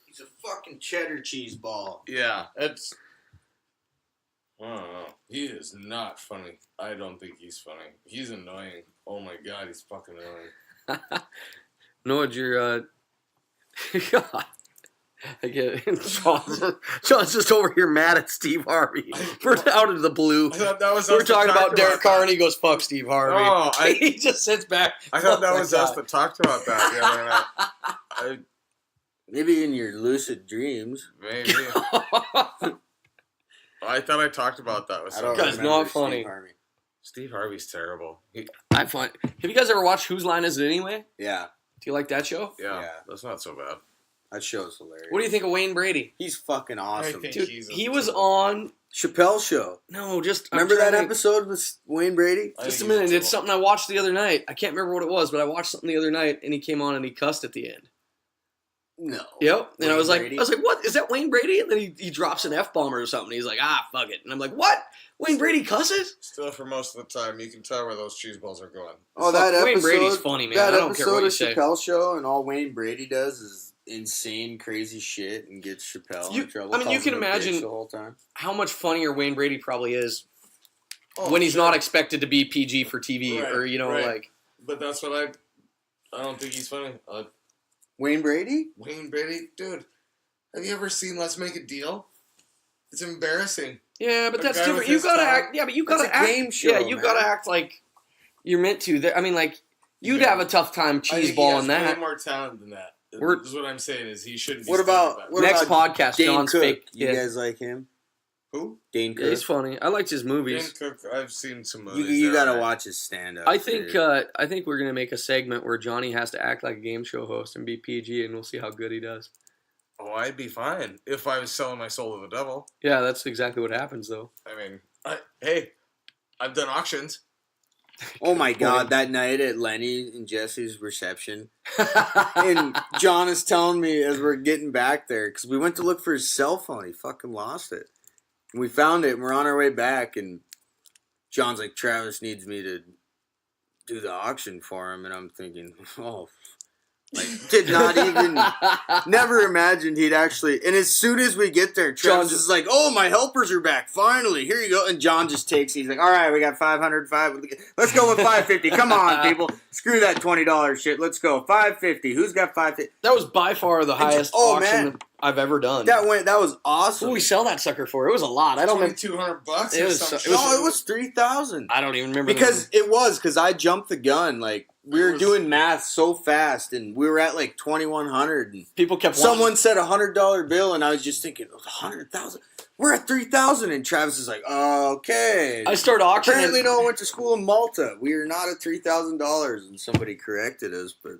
C: He's a fucking cheddar cheese ball.
B: Yeah, it's. I don't know. He is not funny. I don't think he's funny. He's annoying. Oh my god, he's fucking annoying.
A: No, your God. I get it. Sean's just over here mad at Steve Harvey. We're out of the blue.
B: I thought that was
A: We're
B: us that
A: talking about
B: talked
A: Derek Carr,
B: that.
A: and he goes, "Fuck Steve Harvey."
B: Oh,
A: he just sits back.
B: I thought that
A: Fuck
B: was us
A: guy.
B: that talked about that the other night.
C: Maybe in your lucid dreams.
B: Maybe. I thought I talked about that with
C: I don't
B: someone.
A: Guy's
C: remember
A: not funny.
C: Steve Harvey.
B: Steve Harvey's terrible.
A: I find. Have you guys ever watched Whose Line Is It Anyway?
C: Yeah,
A: Do you like that show?
B: Yeah,
C: Yeah.
B: that's not so bad.
C: that show's hilarious.
A: What do you think of Wayne Brady?
C: He's fucking awesome.
B: think-
A: Dude,
B: He's a-
A: he was on.
C: Chappelle Show.
A: No, just
C: Remember
A: I'm trying
C: that
A: to-
C: episode with Wayne Brady?
B: I
A: Just a
B: think
A: minute.
B: he's
A: It's something I watched the other night. I can't remember what it was, but I watched something the other night, and he came on and he cussed at the end.
C: No.
A: Yep. And I
C: Wayne
A: was
C: Brady?
A: like, what? Is that Wayne Brady? And then he drops an F-bomb or something. He's like, fuck it. And I'm like, what? Wayne Brady cusses?
B: Still, for most of the time, you can tell where those cheese balls are going.
C: Oh, that
A: Fuck,
C: episode.
A: Wayne Brady's funny, man.
C: That
A: I don't care
C: episode
A: what you
C: of
A: say.
C: Chappelle Show, and all Wayne Brady does is insane, crazy shit, and gets Chappelle in trouble.
A: I mean, you
C: calls
A: can
C: him a bitch
A: imagine
C: the whole time.
A: how much funnier Wayne Brady probably is
B: Oh,
A: when he's
B: sure.
A: not expected to be PG for TV
B: Right,
A: or,
B: right.
A: like...
B: But that's what I don't think he's funny.
C: Wayne Brady?
B: Wayne Brady, dude, have you ever seen Let's Make a Deal? It's embarrassing.
A: Yeah, but
B: A
A: that's
B: guy
A: different.
B: with
A: You
B: his
A: gotta
B: talent.
A: act... Yeah, but you
C: That's
A: gotta
C: a
A: act...
C: game show,
A: Yeah, you
C: man.
A: gotta act like you're meant to. I mean, like, you'd
B: Yeah.
A: have a tough time
B: I think he
A: cheeseballing
B: has
A: that.
B: way more talent than that.
A: We're-
B: This is what I'm saying is he shouldn't be
C: What
B: stuck
C: about
B: with that.
C: what
A: Next
C: about
A: podcast,
C: Dane
A: John's
C: Cook?
A: fake.
C: You
A: Yeah.
C: guys like him?
B: Who?
C: Dane
A: Yeah,
C: Cook.
A: he's funny. I liked his
B: Dan
A: movies.
B: Cook, I've seen some
C: You,
B: movies.
C: you
B: there,
C: gotta
B: right?
C: watch his stand-up.
A: I think we're gonna make a segment where Johnny has to act like a game show host and be PG, and we'll see how good he does.
B: Oh, I'd be fine if I was selling my soul to the devil.
A: Yeah, that's exactly what happens, though.
B: I mean, hey, I've done auctions.
C: Oh my god, that night at Lenny and Jesse's reception. And John is telling me as we're getting back there, because we went to look for his cell phone. He fucking lost it. And we found it, and we're on our way back, and John's like, Travis needs me to do the auction for him. And I'm thinking, oh, Like, did not even, never imagined he'd actually, and as soon as we get there, Travis is like, oh, my helpers are back, finally, here you go, and John just takes, he's like, all right, we got 505, let's go with 550, come on, people, screw that $20 shit, let's go, 550, who's got 550?
A: That was by far the highest auction I've ever done.
C: That was awesome.
A: What did we sell that sucker for? It was a lot. I don't remember.
B: $2,200
A: It
B: or
A: was
B: something.
C: No, it was $3,000.
A: I don't even remember.
C: Because I jumped the gun, like, we were doing math so fast, and we were at like 2,100. And
A: people kept.
C: Someone said $100 bill, and I was just thinking, 100,000. We're at 3,000, and Travis is like, okay.
A: I started auctioning.
C: Apparently, no one went to school in Malta. We are not at $3,000, and somebody corrected us. But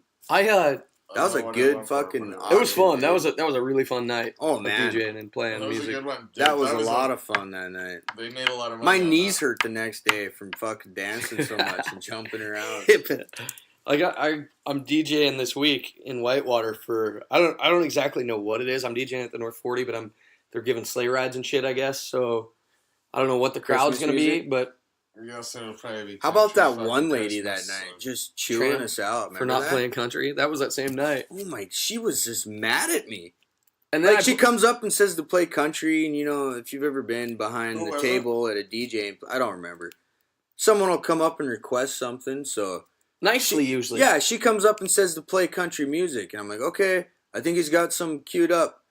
A: that
C: was a good fucking.
A: It was fun. That was a really fun night.
C: Oh man,
A: DJing and playing music.
C: That was a lot of fun that night.
B: They made a lot of money.
C: My knees hurt the next day from fucking dancing so much and jumping around.
A: I'm DJing this week in Whitewater for I don't exactly know what it is. I'm DJing at the North 40, but they're giving sleigh rides and shit, I guess. So I don't know what the crowd's gonna be, but
B: it'll probably be.
C: How about that one lady that night just chewing us out
A: for not playing country? That was that same night.
C: Oh my! She was just mad at me.
A: And then
C: she comes up and says to play country, and if you've ever been behind the table at a DJ, I don't remember. Someone will come up and request something, so.
A: Nicely, usually.
C: Yeah, she comes up and says to play country music. And I'm like, okay, I think he's got some queued up.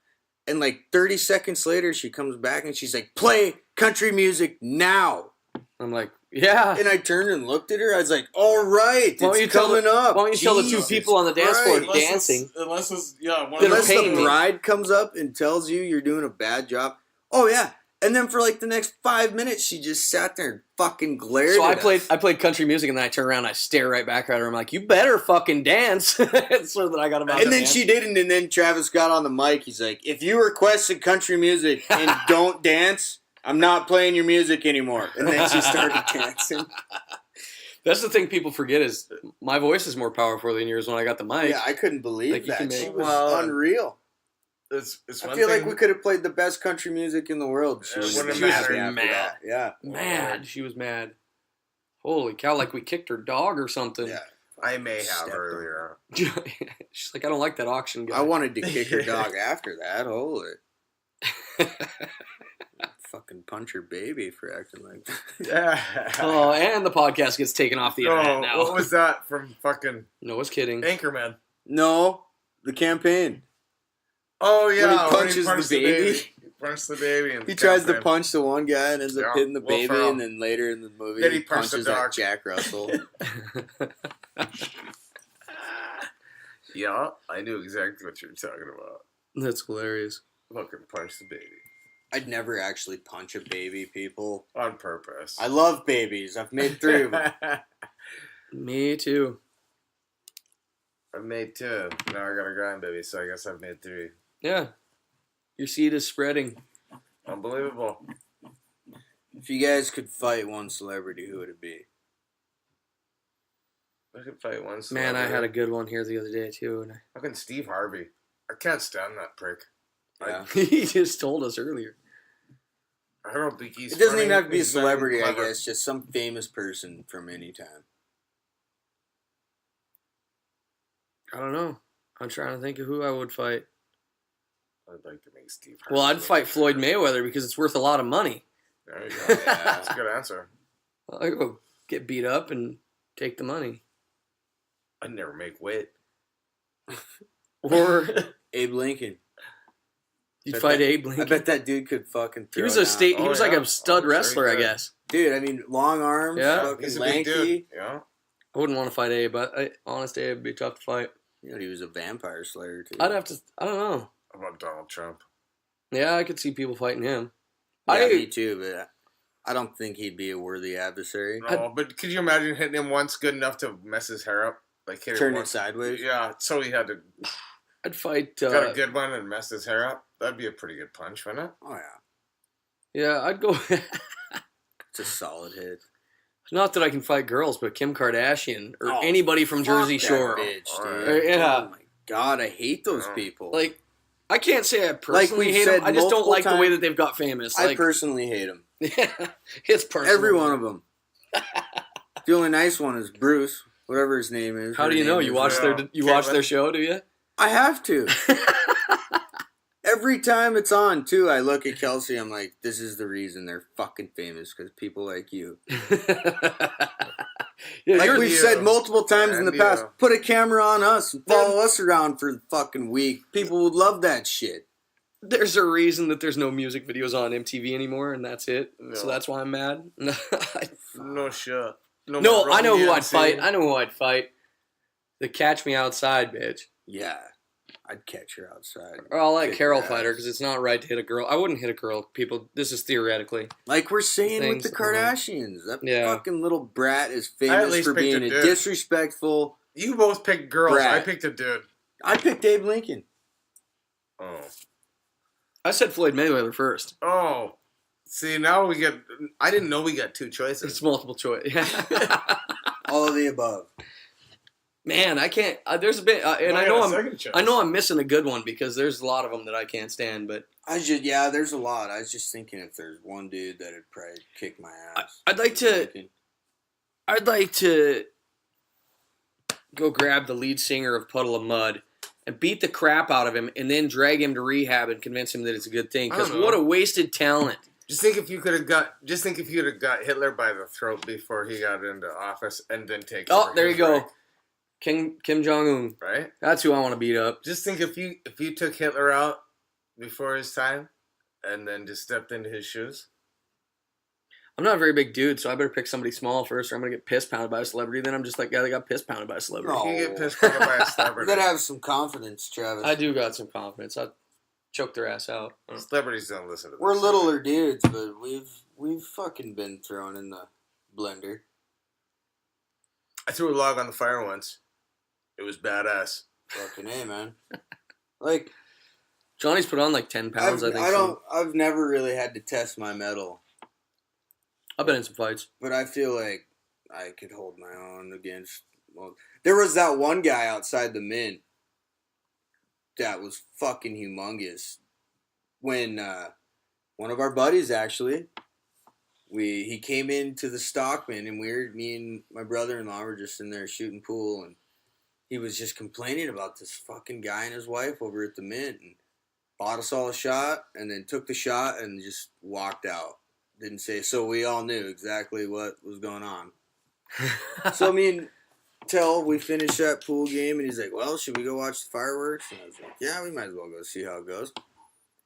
C: And like 30 seconds later, she comes back and she's like, play country music now.
A: I'm like, yeah.
C: And I turned and looked at her. I was like, all right, it's coming up.
A: Why don't you tell the two people on the dance floor dancing?
C: Unless the bride comes up and tells you you're doing a bad job. Oh, yeah. And then for like the next 5 minutes, she just sat there and fucking glared
A: at
C: us.
A: I played country music, and then I turn around and I stare right back at her. I'm like, you better fucking dance. So that I got about.
C: And then she didn't, and then Travis got on the mic. He's like, if you requested country music and don't dance, I'm not playing your music anymore. And then she started dancing.
A: That's the thing people forget is my voice is more powerful than yours when I got the mic.
C: Yeah, I couldn't believe that. She was unreal. I feel like we could have played the best country music in the world. She was mad. Yeah.
A: Mad. She was mad. Holy cow, like we kicked her dog or something.
B: Yeah. I may have earlier.
A: She's like, I don't like that auction guy.
C: I wanted to kick her dog after that. Holy. Fucking punch her baby for acting like that.
A: Oh, and the podcast gets taken off the internet now.
B: What was that from fucking...
A: No, I was kidding.
B: Anchorman.
C: No, the campaign.
B: Oh, yeah.
C: When he punches the baby.
B: He punches the baby.
C: He tries to punch the one guy and ends up hitting the baby, and then later in the movie he punches that Jack Russell.
B: Yeah, I knew exactly what you were talking about.
A: That's hilarious.
B: Fucking punch the baby.
C: I'd never actually punch a baby, people.
B: On purpose.
C: I love babies. I've made 3 of them.
A: Me too.
B: I've made 2. Now I got a grandbaby, so I guess I've made 3.
A: Yeah. Your seed is spreading.
B: Unbelievable.
C: If you guys could fight one celebrity, who would it be?
B: I could fight one celebrity.
A: Man, I had a good one here the other day, too. And
B: Fucking Steve Harvey. I can't stand that prick.
C: Yeah.
A: He just told us earlier.
B: I don't think he's
C: It doesn't even have to be a celebrity, I guess. Just some famous person from any time.
A: I don't know. I'm trying to think of who I would fight.
B: I'd like to make Steve Harvey.
A: Well, I'd fight Floyd Mayweather because it's worth a lot of money.
B: There you go. Yeah, that's a good answer.
A: I'd go get beat up and take the money.
B: I'd never make weight.
A: Or
C: Abe Lincoln.
A: You'd fight Abe Lincoln.
C: I bet that dude could fucking throw
A: He was He was like a stud wrestler, I
B: good.
A: guess.
C: Dude, I mean, long arms, fucking
B: He's a
C: lanky.
B: big dude. Yeah.
A: I wouldn't want to fight Abe, but honest Abe would be tough to fight.
C: You know, he was a vampire slayer, too.
A: I'd have to, I don't know.
B: How about Donald Trump?
A: Yeah, I could see people fighting him.
C: Yeah, me too, but I don't think he'd be a worthy adversary.
B: No, but could you imagine hitting him once good enough to mess his hair up? Like hit
C: Turn
B: it
C: it sideways?
B: Yeah, so he had to...
A: I'd fight...
B: got a good one and messed his hair up? That'd be a pretty good punch, wouldn't it?
C: Oh, yeah.
A: Yeah, I'd go...
C: It's a solid hit.
A: Not that I can fight girls, but Kim Kardashian or anybody from Jersey Shore.
C: Bitch, dude.
A: Yeah.
C: Oh, my God, I hate those people.
A: Like, I can't say I personally hate them. I just don't like the way that they've got famous.
C: I personally hate them.
A: Yeah, it's personal.
C: Every one of them. The only nice one is Bruce. whatever his name is.
A: How do you know? You watch their show, do you?
C: I have to. Every time it's on, too, I look at Kelsey, I'm like, this is the reason they're fucking famous, because people like you.
A: Yeah,
C: like we've said multiple times in the past, put a camera on us and follow us around for the fucking week. People would love that shit.
A: There's a reason that there's no music videos on MTV anymore, and that's it. No. So that's why I'm mad.
B: No shit.
A: No, I know who I'd fight. I know who I'd fight. The Catch Me Outside, bitch.
C: Yeah. I'd catch her outside.
A: Or I'll let Carol fight her because it's not right to hit a girl. I wouldn't hit a girl, people. This is theoretically.
C: Like we're saying with the Kardashians. That fucking little brat is famous for being a disrespectful.
B: You both picked girls. Brat. I picked a dude.
C: I picked Abe Lincoln.
B: Oh.
A: I said Floyd Mayweather first.
B: Oh. See, now we get... I didn't know we got two choices.
A: It's multiple choice.
C: All of the above.
A: Man, I can't. There's a bit, and I know I'm missing a good one because there's a lot of them that I can't stand. But
C: there's a lot. I was just thinking if there's one dude that'd probably kick my ass.
A: I'd like to go grab the lead singer of Puddle of Mud and beat the crap out of him, and then drag him to rehab and convince him that it's a good thing. Because what a wasted talent.
B: Just think if you could have got Hitler by the throat before he got into office, and then take.
A: Oh, there you go. Kim Jong-un.
B: Right?
A: That's who I want to beat up.
B: Just think if you took Hitler out before his time and then just stepped into his shoes.
A: I'm not a very big dude, so I better pick somebody small first or I'm going to get piss pounded by a celebrity. Then I'm just like guy that got piss pounded by a celebrity.
B: You get piss pounded by a celebrity.
C: You got to have some confidence, Travis.
A: I do got some confidence. I'll choke their ass out.
B: Celebrities don't listen to this.
C: We're littler dudes, but we've fucking been thrown in the blender.
B: I threw a log on the fire once. It was badass.
C: Fucking A, man. Like
A: Johnny's put on like 10 pounds, I think.
C: I've never really had to test my mettle.
A: I've been in some fights.
C: But I feel like I could hold my own against there was that one guy outside the Mint that was fucking humongous. When one of our buddies actually he came into the Stockman and me and my brother-in-law were just in there shooting pool and he was just complaining about this fucking guy and his wife over at the Mint and bought us all a shot and then took the shot and just walked out. Didn't say, so we all knew exactly what was going on. So me and Tell, we finished that pool game and he's like, well, should we go watch the fireworks? And I was like, yeah, we might as well go see how it goes.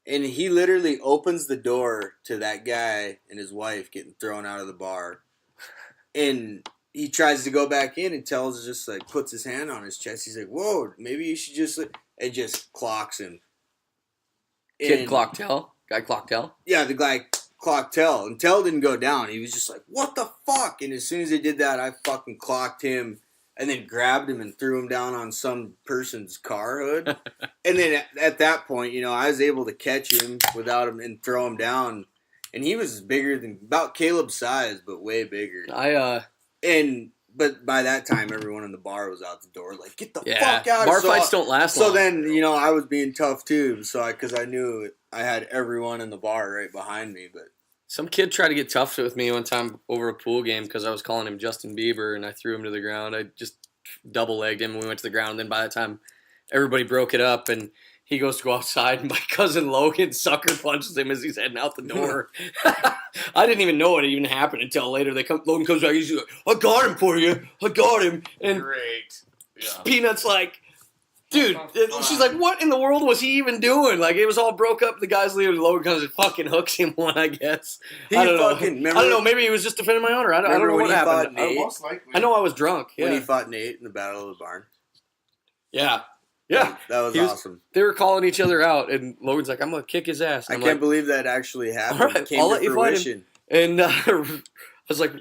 C: And he literally opens the door to that guy and his wife getting thrown out of the bar. And he tries to go back in and Tells just like puts his hand on his chest. He's like, whoa, maybe you should just... And just clocks him.
A: Kid clocked Tell? Guy clocked Tell?
C: Yeah, the guy clocked Tell. And Tell didn't go down. He was just like, what the fuck? And as soon as he did that, I fucking clocked him and then grabbed him and threw him down on some person's car hood. And then at that point, I was able to catch him without him and throw him down. And he was bigger than... About Caleb's size, but way bigger. But by that time, everyone in the bar was out the door, like, get the fuck out.
A: Bar fights don't last long.
C: So then, I was being tough, too, because I knew I had everyone in the bar right behind me. But
A: some kid tried to get tough with me one time over a pool game because I was calling him Justin Bieber, and I threw him to the ground. I just double-legged him, and we went to the ground. And then by the time everybody broke it up, and he goes to go outside, and my cousin Logan sucker punches him as he's heading out the door. I didn't even know it even happened until later. Logan comes back, he's like, I got him for you. I got him. And
B: great. Yeah.
A: Peanut's like, dude, she's like, what in the world was he even doing? Like, it was all broke up. The guy's leaving. Logan comes and fucking hooks him one, I guess. I don't know. Maybe he was just defending my honor. I don't know what happened. I know I was drunk. Yeah.
C: When he fought Nate in the Battle of the Barn.
A: Yeah. Yeah.
C: That was awesome.
A: They were calling each other out, and Logan's like, I'm going to kick his ass.
C: I can't believe that actually happened.
A: All right,
C: it came to fruition.
A: And I was like,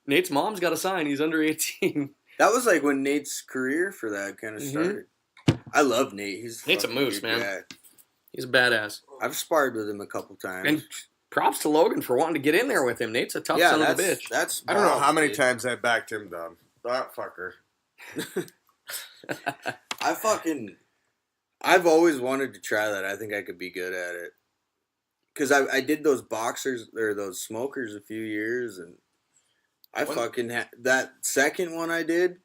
A: Nate's mom's got a sign. He's under 18.
C: That was like when Nate's career for that kind of started. I love Nate.
A: Nate's a moose, man. Guy. He's a badass.
C: I've sparred with him a couple times.
A: And props to Logan for wanting to get in there with him. Nate's a tough son of a bitch.
B: I don't know how many times I backed him down. That fucker.
C: I've always wanted to try that. I think I could be good at it. Because I did those boxers, or those smokers a few years, and that second one I did,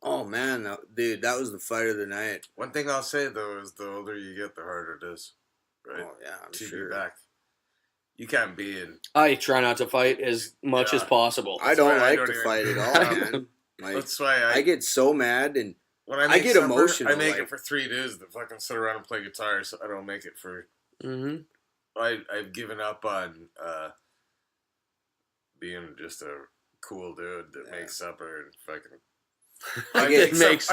C: Oh man, dude, that was the fight of the night.
B: One thing I'll say though is the older you get, the harder it is. Right?
C: Oh yeah, I'm
B: to
C: sure.
B: be back. You can't be in.
A: I try not to fight as much as possible.
C: I don't like to fight at all, man. Like,
B: that's why
C: I get so mad, and
B: when
C: I get emotional.
B: I make it for 3 days to fucking sit around and play guitar, so I don't make it for.
A: Mm-hmm.
B: I've given up on being just a cool dude that makes supper and fucking. I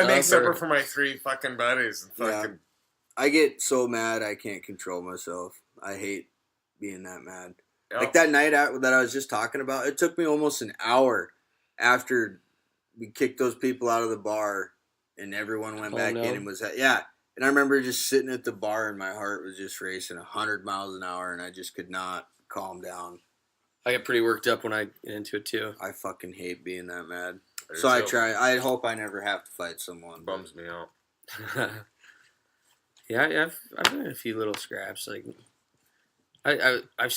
B: make supper for my 3 fucking buddies and fucking.
C: Yeah. I get so mad I can't control myself. I hate being that mad. Yep. Like that night that I was just talking about, it took me almost an hour after we kicked those people out of the bar and everyone went back in and was yeah. And I remember just sitting at the bar and my heart was just racing 100 miles an hour and I just could not calm down.
A: I get pretty worked up when I get into it too.
C: I fucking hate being that mad. So I try. I hope I never have to fight someone.
B: Bums me out.
A: Yeah, I've been in a few little scraps. Like, I've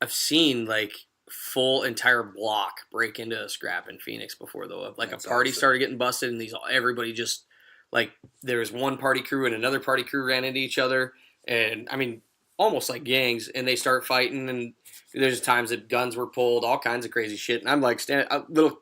A: seen like full entire block break into a scrap in Phoenix before though. Like that's a party started getting busted and everybody just like there was one party crew and another party crew ran into each other and I mean almost like gangs and they start fighting and there's times that guns were pulled, all kinds of crazy shit. And I'm like a little,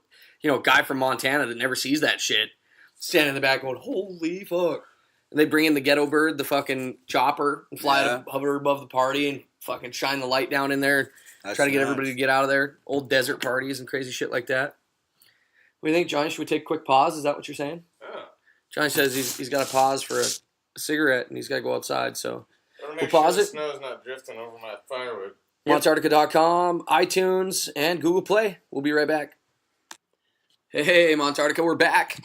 A: guy from Montana that never sees that shit, standing in the back going, "Holy fuck!" And they bring in the ghetto bird, the fucking chopper, and fly it hover above the party and fucking shine the light down in there. Try to get everybody to get out of there. Old desert parties and crazy shit like that. What do you think, Johnny? Should we take a quick pause? Is that what you're saying? Yeah. Johnny says he's got to pause for a cigarette and he's got to go outside. So we'll pause it.
B: The snow's not drifting over my firewood.
A: Montarctica.com, iTunes, and Google Play. We'll be right back. Hey, Montarctica, we're back.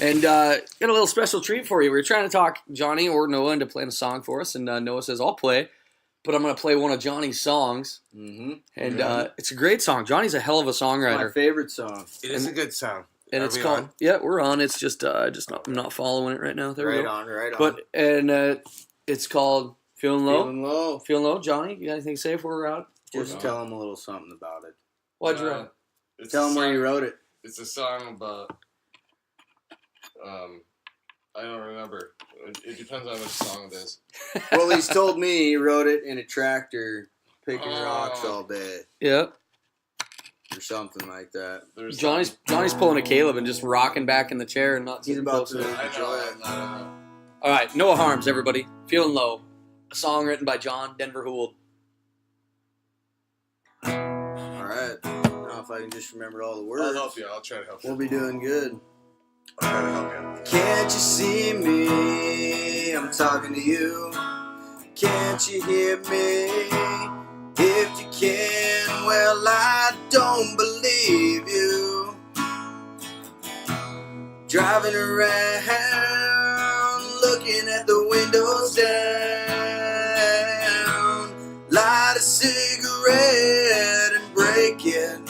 A: And got a little special treat for you. We were trying to talk Johnny or Noah into playing a song for us, and Noah says, I'll play, but I'm going to play one of Johnny's songs. Mm-hmm. And it's a great song. Johnny's a hell of a songwriter.
C: It's my favorite song.
B: It is a good song.
A: And it's called, on? Yeah, we're on. It's just I'm not following it right now. There we go.
C: Right on.
A: But, it's called Feeling Low. Feeling Low. Johnny, you got anything to say before we're out?
C: Just tell him a little something about it.
A: Why'd you write?
C: Tell him where you wrote it.
B: It's a song about, I don't remember. It depends on which song it is.
C: Well, he's told me he wrote it in a tractor picking rocks all day.
A: Yep.
C: Or something like that.
A: Johnny's pulling a Caleb and just rocking back in the chair and not sitting close to it.
B: enjoy it.
A: All right, Noah Harms, everybody. Feeling Low. A song written by John Denver Hould.
C: All right. Now if I can just remember all the words.
B: I'll help you. I'll try to help you.
C: We'll be doing good.
B: I'll try to help you.
C: Can't you see me? I'm talking to you. Can't you hear me? If you can, well, I don't believe you. Driving around, looking at the windows down. Light a cigarette and break it.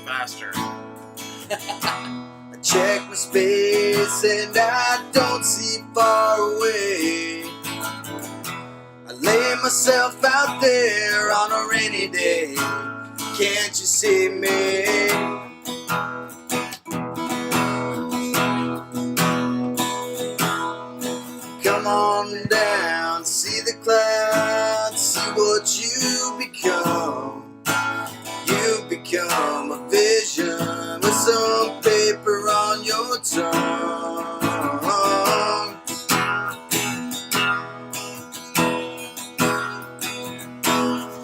B: Faster.
C: I check my space and I don't see far away. I lay myself out there on a rainy day. Can't you see me? Come on down, see the clouds, see what you become. You become a vision with some paper on your tongue.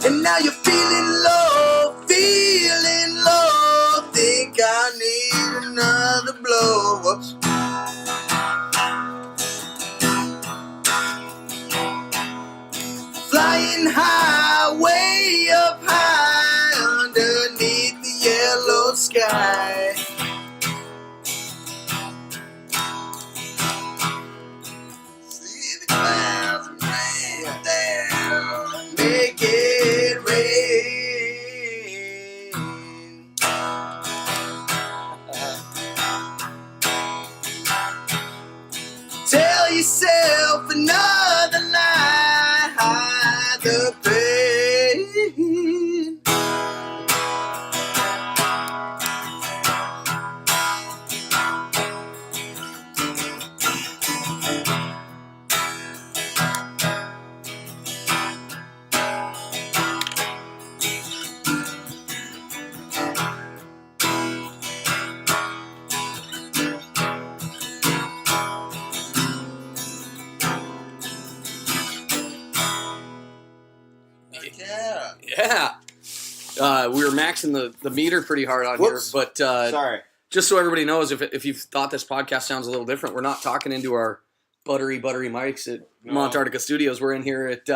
C: And now you're feeling low, think I need another blow. Whoops. Flying high, way up high, underneath the yellow sky. See the clouds rain down, make it rain. Tell yourself another lie, hide the pain.
A: we were maxing the meter pretty hard on
C: Whoops.
A: here. But
C: Sorry.
A: just so everybody knows, if you thought this podcast sounds a little different, we're not talking into our buttery mics at Montarctica Studios. We're in here at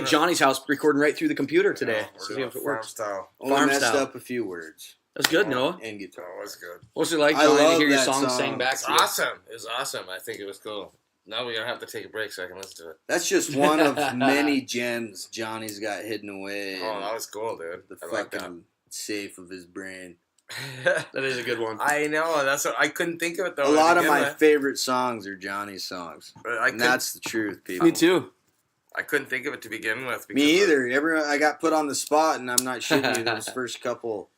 A: Johnny's house, recording right through the computer today.
B: We're doing farm style.
C: Only messed up a few words.
A: That's good, Noah.
C: And guitar.
B: Oh, that's good.
A: What's it like,
C: I
A: Johnny, to
C: love
A: hear your
C: that
A: song
C: song.
A: sang back
B: It's
A: to you?
B: awesome. It was awesome. I think it was cool. Now we're going to have to take a break so I can listen to it.
C: That's just one of many gems Johnny's got hidden away.
B: Oh, that was cool, dude.
C: The
B: I like that.
C: fucking safe of his brain.
A: That is a good one.
B: I know. That's what I couldn't think of it though.
C: A lot of my favorite songs are Johnny's songs. And that's the truth, people.
A: Me too.
B: I couldn't think of it to begin with.
C: Me either. I got put on the spot, and I'm not shitting you. Those first couple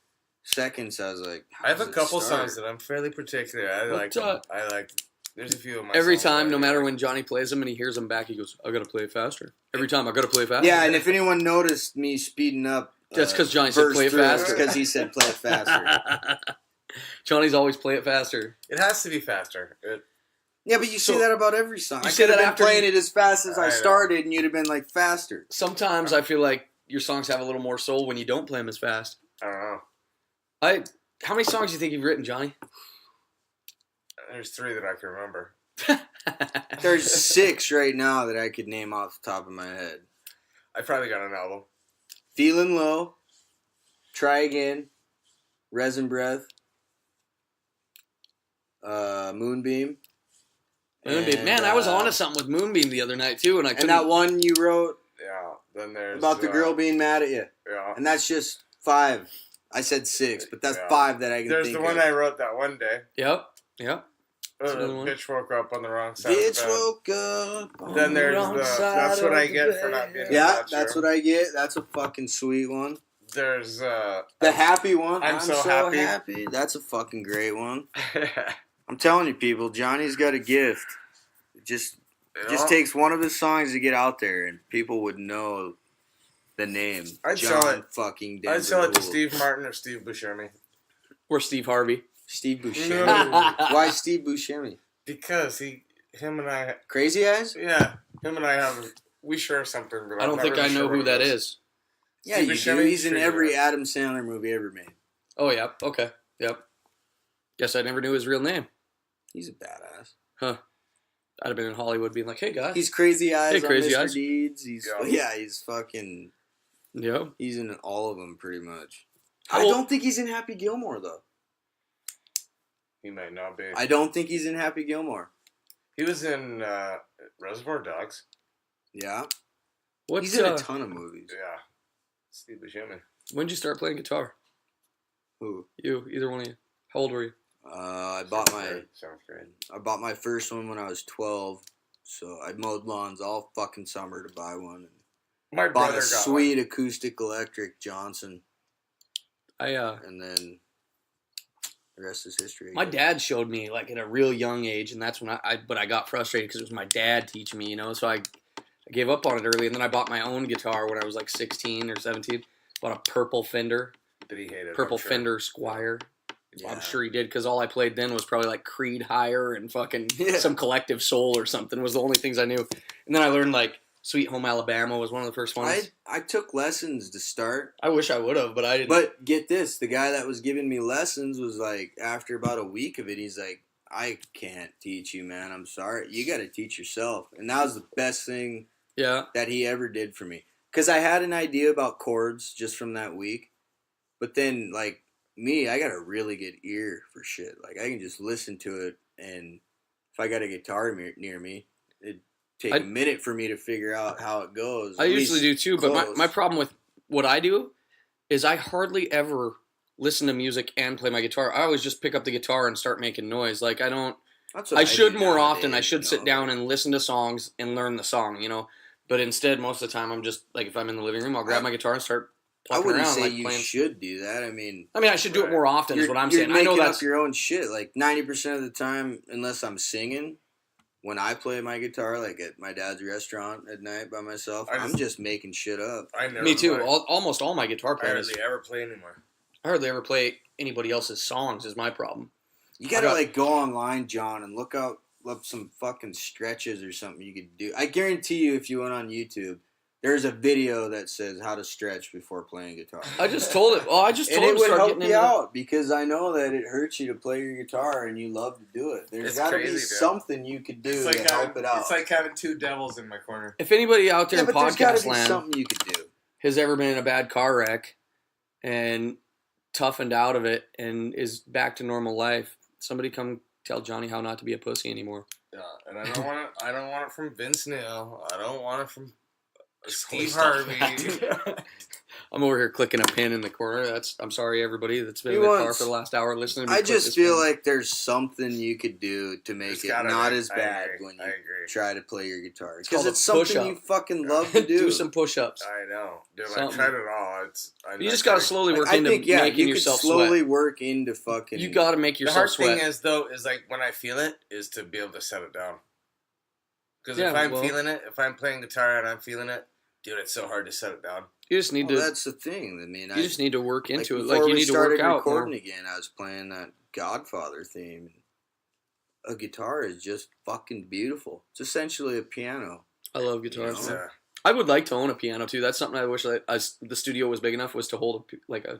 C: seconds, I was like,
B: I have a couple songs that I'm fairly particular. I like them. I like. There's a few of my
A: Every
B: songs
A: time,
B: that
A: no
B: I
A: matter
B: like.
A: when Johnny plays them and he hears them back, he goes, I gotta play it faster. Every time, I gotta play it faster.
C: Yeah, and if anyone noticed me speeding up,
A: that's because Johnny said play it faster.
C: Because he said play it faster.
A: Johnny's always play it faster.
B: It has to be faster.
C: Yeah, but you say that about every song.
A: You
C: I
A: say
C: could have
A: that
C: been
A: after
C: playing
A: you-
C: it as fast as I
B: I know.
C: started, and you'd have been like faster.
A: Sometimes I feel like your songs have a little more soul when you don't play them as fast.
B: I don't know.
A: How many songs do you think you've written, Johnny?
B: There's 3 that I can remember.
C: There's 6 right now that I could name off the top of my head.
B: I probably got an album.
C: Feeling Low, Try Again, Resin Breath, Moonbeam.
A: Moonbeam.
C: And,
A: Man, I was onto something with Moonbeam the other night too, and I couldn't.
C: And that one you wrote
B: Yeah. Then there's
C: about the girl being mad at you.
B: Yeah.
C: And that's just 5. I said 6, but that's
B: Yeah.
C: 5 that I can
B: There's
C: think
B: the one
C: of.
B: I wrote that one day.
A: Yep. That's
B: The
A: another one.
B: bitch woke up on the wrong side.
C: Bitch
B: of the bed.
C: woke up. on
B: Then
C: the
B: there's
C: wrong
B: the.
C: side
B: That's what
C: of
B: I
C: the
B: get for
C: bed.
B: not being.
C: Yeah, that's what I get. That's a fucking sweet one.
B: There's
C: The happy one.
B: I'm so happy.
C: That's a fucking great one. I'm telling you, people, Johnny's got a gift. It just takes one of his songs to get out there, and people would know the name.
B: I'd
C: John
B: sell it.
C: fucking Denver
B: I'd sell it to
C: Houle.
B: Steve Martin or Steve Buscemi.
A: Or Steve Harvey.
C: Steve Buscemi.
B: No.
C: Why Steve Buscemi?
B: Because him and I,
C: Crazy Eyes?
B: him and I we share something. But
A: I don't think I know who that is.
C: Yeah,
B: Steve
C: you
B: Buscemi?
C: do. He's in
B: Sure you
C: every
B: are.
C: Adam Sandler movie ever made.
A: Oh, yeah. Okay. Yep. Guess I never knew his real name.
C: He's a badass.
A: Huh. I'd have been in Hollywood being like, hey, guys.
C: He's Crazy Eyes
A: Hey, Crazy
C: on Mr.
A: Eyes.
C: Deeds. He's fucking...
A: Yep.
C: He's in all of them, pretty much.
A: How
C: I
A: old-
C: don't think he's in Happy Gilmore, though.
B: He might not be.
C: I don't think he's in Happy Gilmore.
B: He was in Reservoir Dogs.
C: Yeah.
A: What's,
C: He's in a ton of movies.
B: Yeah. Steve Buscemi.
A: When did you start playing guitar?
C: Who?
A: You, either one of you. How old were you?
C: I bought
B: Seventh grade.
C: my first one when I was 12. So I mowed lawns all fucking summer to buy one.
B: My
C: Bought
B: brother
C: a
B: got
C: sweet acoustic electric Johnson, and then the rest is history.
A: My dad showed me like at a real young age, and that's when but I got frustrated because it was my dad teaching me, so I gave up on it early, and then I bought my own guitar when I was like 16 or 17. Bought a purple Fender,
B: Did he hate it?
A: purple
B: I'm sure.
A: Fender Squire.
C: Yeah.
A: I'm sure he did because all I played then was probably like Creed Higher and fucking
C: Yeah.
A: some Collective Soul or something was the only things I knew. And then I learned like Sweet Home Alabama was one of the first ones.
C: I took lessons to start.
A: I wish I would have, but I didn't.
C: But get this, the guy that was giving me lessons was like, after about a week of it, he's like, I can't teach you, man. I'm sorry. You got to teach yourself. And that was the best thing
A: yeah.
C: that he ever did for me. Because I had an idea about chords just from that week. But then, like, me, I got a really good ear for shit. Like, I can just listen to it. And if I got a guitar near me, it'd take a minute for me to figure out how it goes.
A: I usually do too, but
C: close.
A: my problem with what I do is I hardly ever listen to music and play my guitar. I always just pick up the guitar and start making noise. Like, I don't...
C: That's what
A: I should
C: do
A: more
C: nowadays,
A: often. I should sit
C: know?
A: down and listen to songs and learn the song, But instead, most of the time, I'm just like, if I'm in the living room, I'll grab my guitar and start
C: I
A: plucking
C: wouldn't
A: around,
C: say
A: like
C: you
A: playing.
C: should do that. I mean,
A: I should do it more often. Is what I'm saying.
C: You're
A: I know
C: making
A: that's
C: up your own shit. Like 90% of the time, unless I'm singing, when I play my guitar, like at my dad's restaurant at night by myself, I'm just making shit up.
B: I never
A: me too.
B: play.
A: Almost all my guitar
B: I
A: playing is
B: hardly ever play anymore.
A: I hardly ever play anybody else's songs. Is my problem.
C: You gotta like go online, John, and look up some fucking stretches or something you could do. I guarantee you, if you went on YouTube, There's a video that says how to stretch before playing guitar.
A: I just told him. Oh, I just told him
C: it
A: to
C: would
A: start
C: help
A: getting
C: you
A: into
C: out because I know that it hurts you to play your guitar and you love to do it. There's got to be something you could do to help it out.
B: It's like having two devils in my corner.
A: If anybody out there in podcast land
C: something you could do.
A: has ever been in a bad car wreck and toughened out of it and is back to normal life, somebody come tell Johnny how not to be a pussy anymore.
B: Yeah, and I don't want it. I don't want it from Vince Neil. I don't want it from Steve Harvey.
A: I'm over here clicking a pin in the corner. I'm sorry, everybody that's been in the car for the last hour listening to me.
C: I just feel like there's something you could do to make it not as bad when you try to play your guitar. Because it's something you fucking love to do.
A: Do some push-ups.
B: I know. Dude, I tried it all.
A: You just got to slowly work into making yourself sweat.
C: slowly work into fucking...
A: You got to make yourself sweat.
B: The hard thing is, though, is like when I feel it, is to be able to set it down. Because if I'm feeling it, if I'm playing guitar and I'm feeling it, dude, it's so hard to set it down.
A: You just need to.
C: That's the thing. I mean,
A: you just need to work into it.
C: Like
A: you need to work out.
C: Recording again, I was playing that Godfather theme. A guitar is just fucking beautiful. It's essentially a piano.
A: I love guitars. You know? I would like to own a piano too. That's something I wish the studio was big enough was to hold a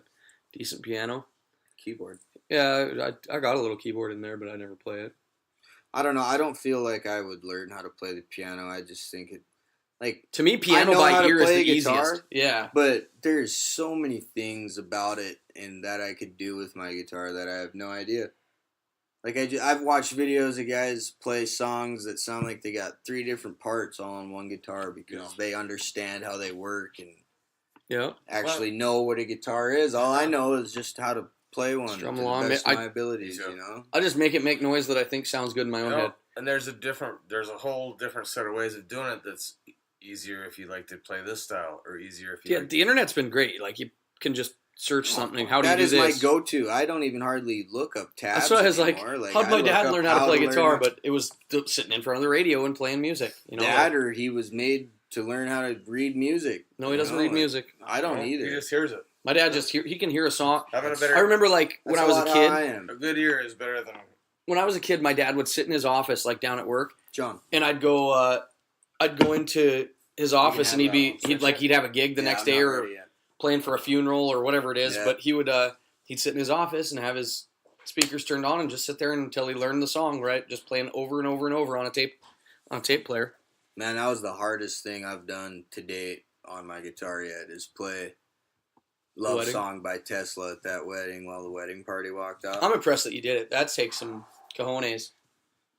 A: decent piano.
C: Keyboard.
A: Yeah, I got a little keyboard in there, but I never play it.
C: I don't know. I don't feel like I would learn how to play the piano. I just think it. Like,
A: to me, piano by ear is the easiest. Yeah.
C: But there's so many things about it and that I could do with my guitar that I have no idea. Like, I've watched videos of guys play songs that sound like they got 3 different parts all on one guitar because they understand how they work and actually know what a guitar is. All I know is just how to play one to the best of my abilities, you know?
A: I just make noise that I think sounds good in my own head.
B: And there's a whole different set of ways of doing it that's easier if you like to play this style, or easier if you like
A: the internet's been great. Like, you can just search something. How do you do this?
C: That is my go-to. I don't even hardly look up tabs.
A: That's what I was like, how'd my dad learn how to play guitar? But it was sitting in front of the radio and playing music. You know,
C: or he was made to learn how to read music.
A: No, he doesn't read music.
C: I don't either.
B: He just hears it.
A: My dad he can hear a song. I remember, like, when I was a kid.
B: A good ear is better than
A: when I was a kid, my dad would sit in his office, like, down at work.
C: John.
A: And I'd go into his office, and he'd have a gig the next day, or playing for a funeral or whatever it is. Yeah. But he'd sit in his office and have his speakers turned on and just sit there until he learned the song, right? Just playing over and over and over on a tape player.
C: Man, that was the hardest thing I've done to date on my guitar yet, is play Love Song by Tesla at that wedding while the wedding party walked out.
A: I'm impressed that you did it. That takes some cojones.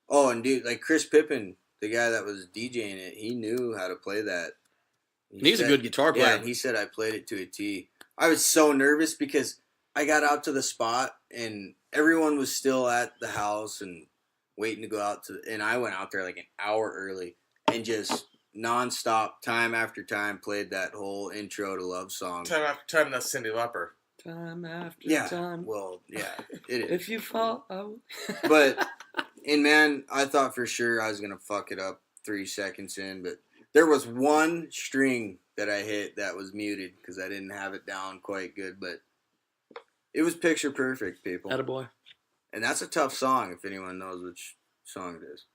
C: Oh, and dude, like Chris Pippen, the guy that was DJing it, he knew how to play that.
A: He's a good guitar player.
C: Yeah, and he said I played it to a T. I was so nervous because I got out to the spot and everyone was still at the house and waiting to go out and I went out there like an hour early and just nonstop, time after time, played that whole intro to Love Song.
B: Time after time, that's Cyndi Lauper.
A: Time after time.
C: Well, yeah, it is.
A: If you fall out.
C: But, and man, I thought for sure I was going to fuck it up 3 seconds in, but there was one string that I hit that was muted because I didn't have it down quite good, but it was picture perfect, people.
A: Attaboy.
C: And that's a tough song if anyone knows which song it is.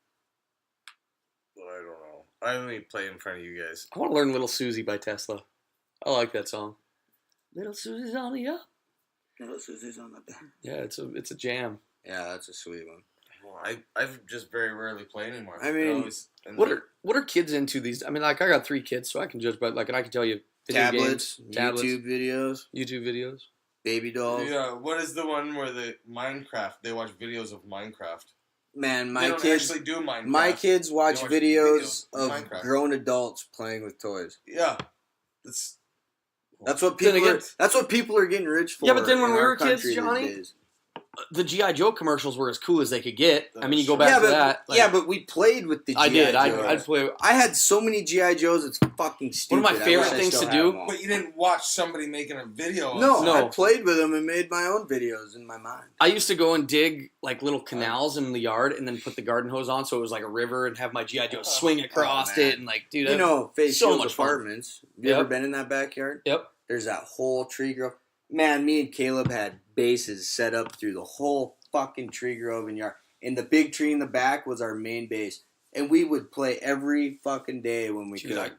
B: Well, I don't know. I only play in front of you guys.
A: I want to learn Little Susie by Tesla. I like that song. Little Susie's on the up.
C: Little Susie's on the down.
A: Yeah, it's a jam.
C: Yeah, that's a sweet one.
B: Well, I've just very rarely played anymore.
C: I mean,
A: what are kids into these? I mean, like, I got 3 kids, so I can judge, but like, and I can tell you
C: tablets,
A: games,
C: YouTube videos, baby dolls.
B: Yeah, what is the one where they watch videos of Minecraft?
C: Man, my kids
B: actually do Minecraft.
C: My kids watch videos of grown adults playing with toys.
B: Yeah,
C: that's what people are getting rich for.
A: Yeah, but then when we were kids, Johnny, the G.I. Joe commercials were as cool as they could get. I mean, you go back to that.
C: Like, but we played with the G.I. Joes.
A: I'd play.
C: I had so many G.I. Joes, it's fucking stupid.
A: One of my favorite things to do.
B: But you didn't watch somebody making a video.
C: No, I played with them and made my own videos in my mind.
A: I used to go and dig like little canals in the yard and then put the garden hose on so it was like a river and have my G.I. Joe swing across it and like, dude,
C: Face so much Apartments. You ever been in that backyard?
A: Yep.
C: There's that whole tree grove. Man, me and Caleb had bases set up through the whole fucking tree grove and yard. And the big tree in the back was our main base. And we would play every fucking day when we could.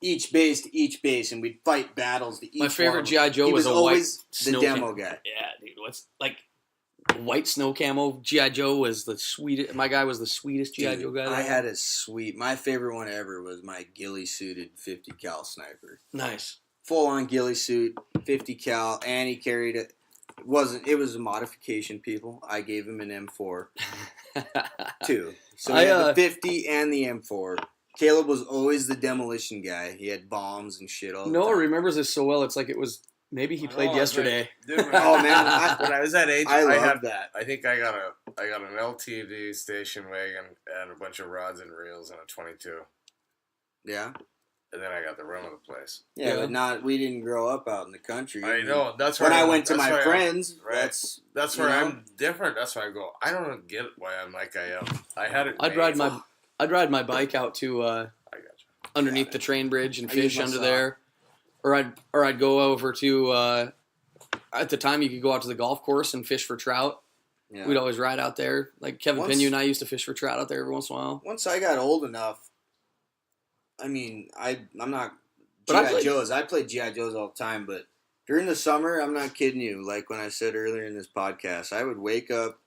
C: each base to each base, and we'd fight battles to each.
A: My favorite GI Joe
C: he
A: was
C: always
A: white
C: the
A: snow
C: demo
A: camo
C: guy.
A: Yeah, dude. What's like white snow camo? GI Joe was the sweetest. My guy was the sweetest GI Joe guy.
C: I had a sweet. My favorite one ever was my ghillie suited 50 cal sniper.
A: Nice.
C: Full on ghillie suit, 50 cal, and he carried it. It was a modification, people. I gave him an M4 too. So he had the 50 and the M4. Caleb was always the demolition guy. He had bombs and shit all the time.
A: Noah remembers this so well. It's like it was maybe he played yesterday.
B: Dude,
C: man,
B: when I was that age,
C: I
B: had
C: that.
B: I think I got an LTD station wagon and a bunch of rods and reels and a 22.
C: Yeah.
B: And then I got the run of the place.
C: Yeah, but we didn't grow up out in the country.
B: I know. That's where
C: when I went to my friends.
B: That's where I'm different. That's why I go. I don't get why I'm like I am. I had it.
A: I'd ride my bike out to
B: I got you.
A: underneath the train bridge and fish under there, or I'd go over to. At the time, you could go out to the golf course and fish for trout. Yeah. We'd always ride out there. Like Kevin Pinu and I used to fish for trout out there every once in a while.
C: Once I got old enough, I mean, I'm not G.I. Joes. I played G.I. Joes all the time, but during the summer, I'm not kidding you. Like when I said earlier in this podcast, I would wake up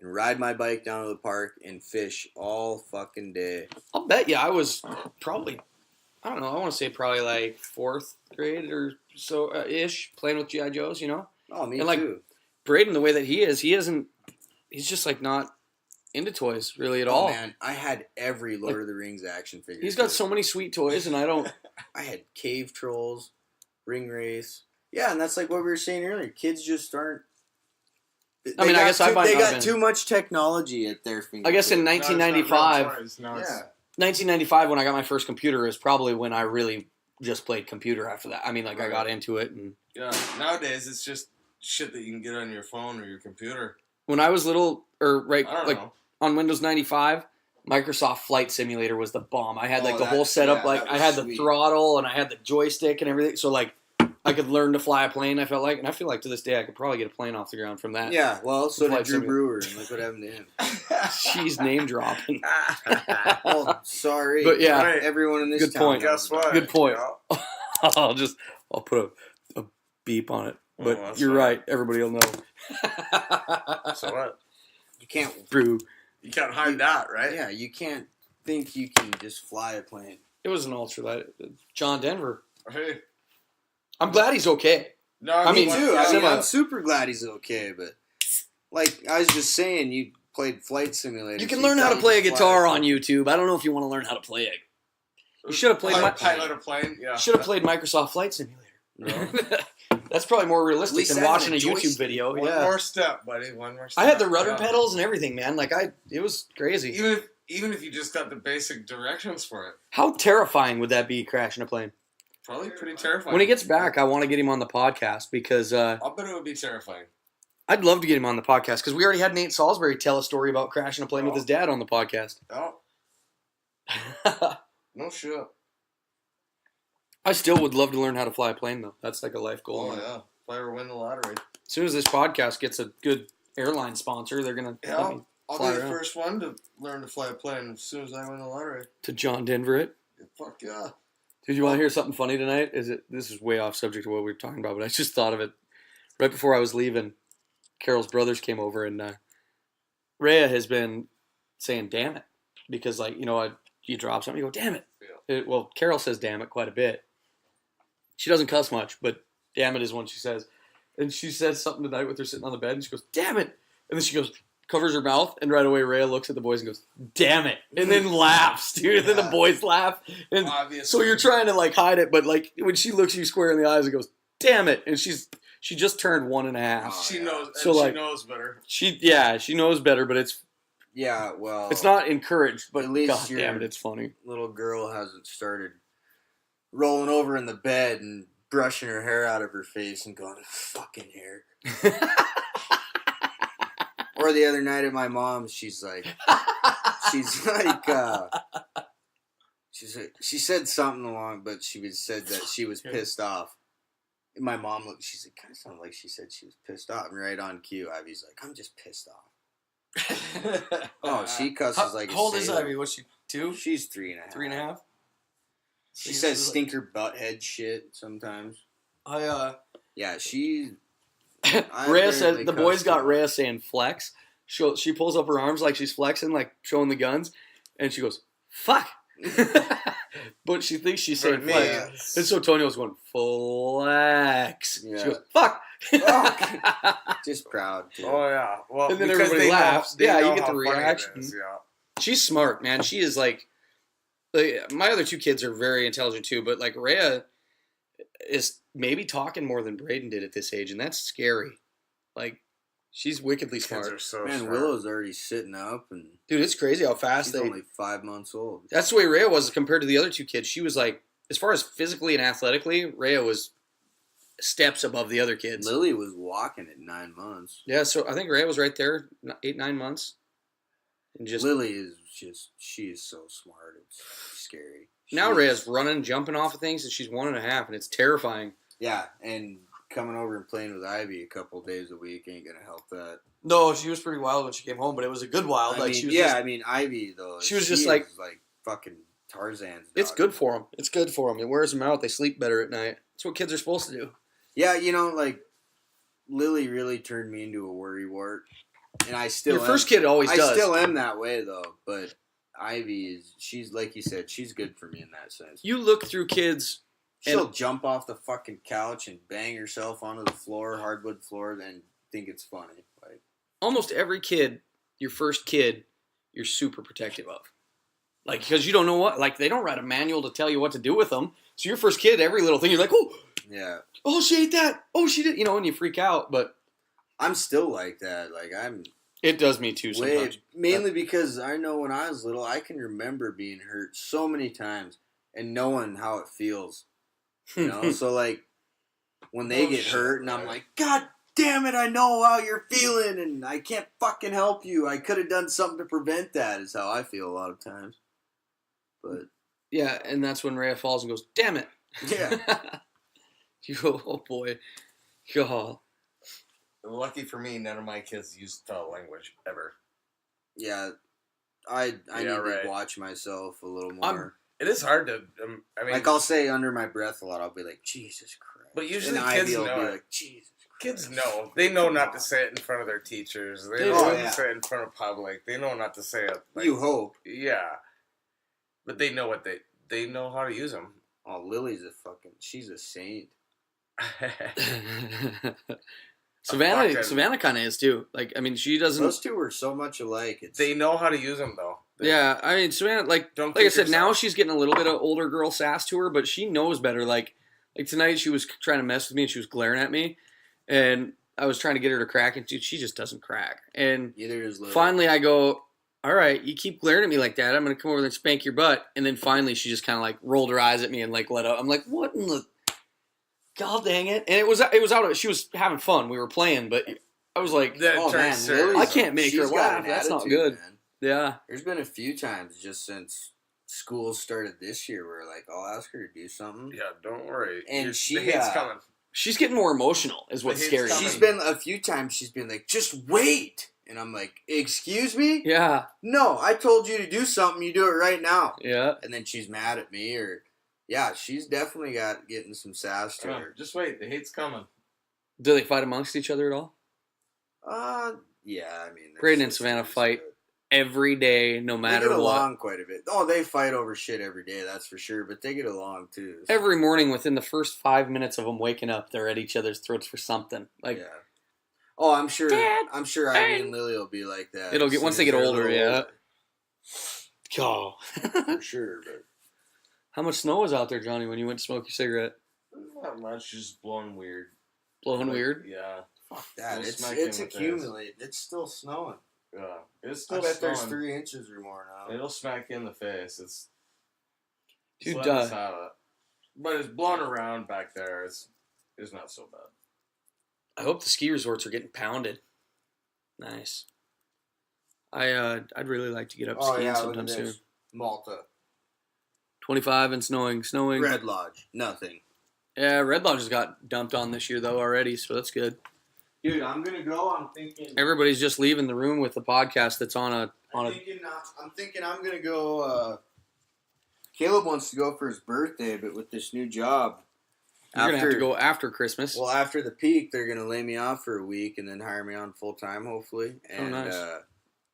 C: and ride my bike down to the park and fish all fucking day.
A: I'll bet you I was probably, I don't know, I want to say probably like 4th grade or so ish, playing with G.I. Joes, you know?
C: Oh, me
A: and like,
C: too.
A: Braden, the way that he's just like not into toys really at all.
C: Man, I had every Lord of the Rings action figure.
A: He's got so many sweet toys, and I don't.
C: I had cave trolls, ring wraiths. Yeah, and that's like what we were saying earlier. Kids just aren't. They got too much technology at their fingertips.
A: I guess in 1995, 1995 when I got my first computer is probably when I really just played computer. After that, I mean, like I got into it, and
B: nowadays it's just shit that you can get on your phone or your computer.
A: When I was little, on Windows 95, Microsoft Flight Simulator was the bomb. I had the whole setup. I had the throttle and I had the joystick and everything. So like I could learn to fly a plane. I felt like, and I feel like to this day I could probably get a plane off the ground from that.
C: Yeah, well, so did Drew Brewer, and look what happened to him.
A: She's name dropping.
C: Oh, sorry.
A: But yeah,
C: everyone in this
A: good
C: town.
A: point.
B: Guess what?
A: Good point. I'll put a beep on it. But you're right. Everybody will know.
B: So what?
C: You can't.
A: Brew.
B: You can't hide that, right?
C: Yeah, you can't think you can just fly a plane.
A: It was an ultralight. John Denver.
B: Hey.
A: I'm glad he's okay.
B: No,
C: me too. I'm super glad he's okay, but like I was just saying, you played Flight Simulator.
A: You can learn how to play a guitar on YouTube. I don't know if you want to learn how to play it. You should have played
B: pilot a plane. Yeah.
A: Should have played Microsoft Flight Simulator. No. That's probably more realistic than watching a YouTube video.
B: One more step, buddy. One more step.
A: I had the rudder pedals and everything, man. Like it was crazy.
B: Even if you just got the basic directions for it.
A: How terrifying would that be, crashing a plane?
B: Probably pretty terrifying.
A: When he gets back, I want to get him on the podcast because
B: I'll bet it would be terrifying.
A: I'd love to get him on the podcast because we already had Nate Salisbury tell a story about crashing a plane with his dad on the podcast.
B: Oh. No shit.
A: I still would love to learn how to fly a plane, though. That's like a life goal.
B: Oh, yeah. If I ever win the lottery.
A: As soon as this podcast gets a good airline sponsor, they're going to
B: I'll be the first one to learn to fly a plane as soon as I win the lottery.
A: To John Denver it?
B: Yeah, fuck yeah.
A: Did you want to hear something funny tonight? This is way off subject of what we were talking about, but I just thought of it. Right before I was leaving, Carol's brothers came over, and Rhea has been saying, damn it. Because, like, you know, you drop something, you go, damn it. Yeah. Well, Carol says damn it quite a bit. She doesn't cuss much, but damn it is one she says. And she says something tonight with her sitting on the bed, and she goes, damn it. And then she goes, covers her mouth, and right away Rhea looks at the boys and goes, damn it. And then laughs, dude. And then the boys laugh. And obviously. So you're trying to, like, hide it, but, like, when she looks you square in the eyes and goes, damn it. And she just turned 1.5.
B: She knows.
A: So, like,
B: she knows better.
A: She knows better, but it's.
C: Yeah, well.
A: It's not encouraged, but
C: at least
A: God damn it, it's funny.
C: Little girl hasn't started rolling over in the bed and brushing her hair out of her face and going, fucking hair. Or the other night at my mom's, she said something along, but she said that she was pissed off. And my mom looked, she said, kind of sounded like she said she was pissed off. And right on cue, Ivy's like, I'm just pissed off. Oh, she cusses like a
A: How old is
C: sailor.
A: Ivy? What's she, 2?
C: She's 3.5.
A: 3.5?
C: She says stinker butthead shit sometimes. Yeah, she.
D: Rhea said the boys got Rhea saying flex. She pulls up her arms like she's flexing, like showing the guns, and she goes, fuck. But she thinks she's saying flex. And so Tony was going, flex. Yeah. She goes, fuck.
C: Just proud. Too.
B: Oh, yeah. Well,
D: and then everybody laughs. Yeah, you get the reaction. She's smart, man. She is like, my other two kids are very intelligent too, but like Rhea is maybe talking more than Braden did at this age, and that's scary. Like, she's wickedly smart.
C: So man, smart. Willow's already sitting up, and
D: dude, it's crazy how fast
C: she's only 5 months old.
D: That's the way Rhea was compared to the other two kids. She was like, as far as physically and athletically, Rhea was steps above the other kids.
C: Lily was walking at 9 months.
D: Yeah, so I think Rhea was right there, 8-9 months. And just
C: Lily is she is so smart. It's scary.
D: Now Rhea's running, jumping off of things, and she's 1.5, and it's terrifying.
C: Yeah, and coming over and playing with Ivy a couple of days a week ain't gonna help that.
D: No, she was pretty wild when she came home, but it was a good wild.
C: Ivy though.
D: She was just like
C: fucking Tarzan's dog.
D: It's good for them. It's good for them. It wears them out. They sleep better at night. That's what kids are supposed to do.
C: Yeah, like Lily really turned me into a worrywart, and I still.
D: Your first kid always does.
C: I still am that way though, but Ivy she's like you said, she's good for me in that sense.
D: You look through kids.
C: She'll jump off the fucking couch and bang herself onto the floor, hardwood floor, and think it's funny. Like
D: almost every kid, your first kid, you're super protective of. Like, because you don't know what, like, they don't write a manual to tell you what to do with them. So your first kid, every little thing, you're like, oh,
C: yeah,
D: oh, she ate that. Oh, she did, and you freak out. But
C: I'm still like that. Like,
D: it does me too sometimes.
C: Mainly because I know when I was little, I can remember being hurt so many times and knowing how it feels. So like when they get hurt and I'm like, God damn it, I know how you're feeling and I can't fucking help you. I could have done something to prevent that is how I feel a lot of times. But
D: yeah, and that's when Rhea falls and goes, damn it.
C: Yeah.
D: You go, oh boy. God.
B: Lucky for me, none of my kids use foul language ever.
C: Yeah. I need to watch myself a little more.
B: It is hard to,
C: like I'll say under my breath a lot. I'll be like, Jesus Christ.
B: But usually kids know.
C: Be like, Jesus Christ.
B: Kids know. They know not to say it in front of their teachers. They know not to say it in front of public. They know not to say it. Like,
C: you hope.
B: Yeah. But they know what they know how to use them.
C: Oh, Lily's she's a saint.
D: Savannah kind of is too. Like, I mean, she doesn't.
C: Those two are so much alike.
B: They know how to use them though.
D: Yeah, I mean, Savannah, like I said, now she's getting a little bit of older girl sass to her, but she knows better. Like tonight, she was trying to mess with me and she was glaring at me, and I was trying to get her to crack, and dude, she just doesn't crack. And finally, I go, all right, you keep glaring at me like that, I'm gonna come over there and spank your butt. And then finally, she just kind of like rolled her eyes at me and like let up. I'm like, what in the God dang it! And it was out. She was having fun. We were playing, but I was like,
C: oh man,
D: I can't make her laugh. That's not good. Man. Yeah.
C: There's been a few times just since school started this year where like I'll ask her to do something.
B: Yeah, don't worry.
C: And
B: the hate's coming.
D: She's getting more emotional is what's scary.
C: She's been a few times she's been like, just wait. And I'm like, excuse me?
D: Yeah.
C: No, I told you to do something, you do it right now.
D: Yeah.
C: And then she's mad at me yeah, she's definitely getting some sass to her.
B: Just wait, the hate's coming.
D: Do they fight amongst each other at all?
C: Yeah, I mean
D: Braden and Savannah fight every day, no matter what.
C: They get along quite a bit. Oh, they fight over shit every day, that's for sure. But they get along too.
D: So. Every morning, within the first 5 minutes of them waking up, they're at each other's throats for something. Like,
C: yeah. Oh, I'm sure.
D: Dad,
C: I'm sure Ivy and Lily will be like that.
D: It'll get once they get older. Yeah. Oh.
C: For sure. But
D: how much snow was out there, Johnny, when you went to smoke your cigarette?
B: Not much. Just blowing weird.
D: Blowing weird?
B: Yeah.
C: Fuck that. It's accumulated. It's still snowing.
B: Yeah. It's still
C: I bet there's 3 inches or more now.
B: It'll smack you in the face. It's
D: dude,
B: but it's blowing around back there. It's not so bad.
D: I hope the ski resorts are getting pounded. Nice. I'd really like to get up skiing sometime soon.
C: Malta.
D: 25 and snowing.
C: Red Lodge, nothing.
D: Yeah, Red Lodge has got dumped on this year though already, so that's good.
C: Dude, I'm gonna go. I'm thinking
D: everybody's just leaving the room with the podcast that's on a.
C: I'm thinking I'm gonna go Caleb wants to go for his birthday, but with this new job,
D: you're gonna have to go after Christmas.
C: Well, after the peak, they're gonna lay me off for a week and then hire me on full time, hopefully. And
D: nice.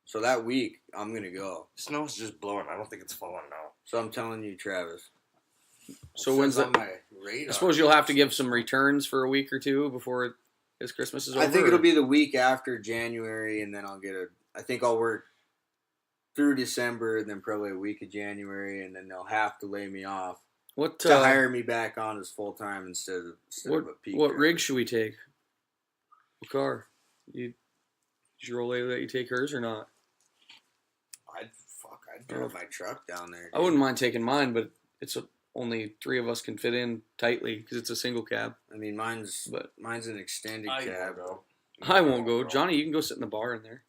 C: So that week, I'm gonna go.
B: Snow's just blowing. I don't think it's falling now.
C: So I'm telling you, Travis.
D: So when's
C: on my radar?
D: I suppose you'll have to give some returns for a week or two before his Christmas is over.
C: I think it'll be the week after January, and then I think I'll work through December, and then probably a week of January, and then they'll have to lay me off to hire me back on as full time instead of a peak.
D: What rig should we take? What car? Did your old lady let you take hers or not?
C: I'd drive my truck down there. Dude.
D: I wouldn't mind taking mine, but only 3 of us can fit in tightly because it's a single cab.
C: I mean, mine's an extended cab.
D: I won't go. Johnny, you can go sit in the bar in there.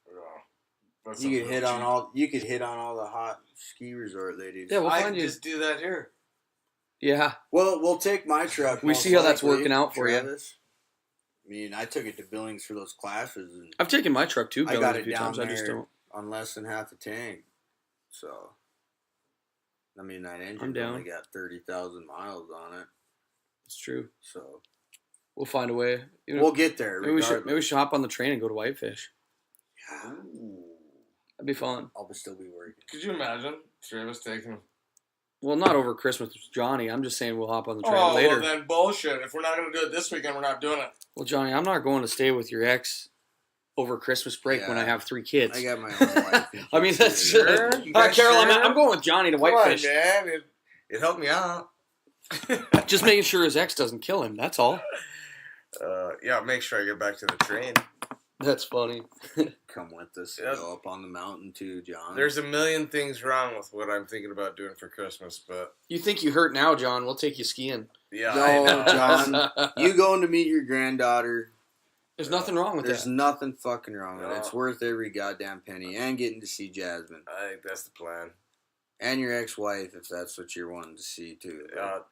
C: You could hit on all the hot ski resort ladies.
D: Yeah, we'll find you.
B: Just do that here.
D: Yeah.
C: Well, we'll take my truck.
D: We see how that's working out for
C: Travis. You. I mean, I took it to Billings for those classes, and
D: I've taken my truck too.
C: I got it
D: a few
C: down
D: times.
C: there
D: I just don't.
C: on less than half a tank. So, I mean, that engine's
D: I'm down.
C: only got 30,000 miles on it.
D: It's true.
C: So,
D: we'll find a way.
C: We'll get there.
D: Maybe we should hop on the train and go to Whitefish.
C: Yeah.
D: That'd be fun.
C: I'll still be working.
B: Could you imagine 3 of us taking?
D: Well, not over Christmas with Johnny. I'm just saying we'll hop on the train later.
B: Well, then bullshit. If we're not going to do it this weekend, we're not doing it.
D: Well, Johnny, I'm not going to stay with your ex over Christmas break when I have 3 kids.
C: I got my own wife.
D: I mean, that's
B: sure?
D: Carol, I'm going with Johnny to Whitefish.
B: Come on, man. It helped me out.
D: Just making sure his ex doesn't kill him. That's all.
B: Yeah, make sure I get back to the train.
D: That's funny.
C: Come with us and go up on the mountain too, John.
B: There's a million things wrong with what I'm thinking about doing for Christmas, but...
D: You think you hurt now, John. We'll take you skiing.
B: Yeah.
C: No, John. You going to meet your granddaughter.
D: There's nothing wrong with that.
C: There's nothing fucking wrong with it. It's worth every goddamn penny. And getting to see Jasmine.
B: I think that's the plan.
C: And your ex-wife, if that's what you're wanting to see, too.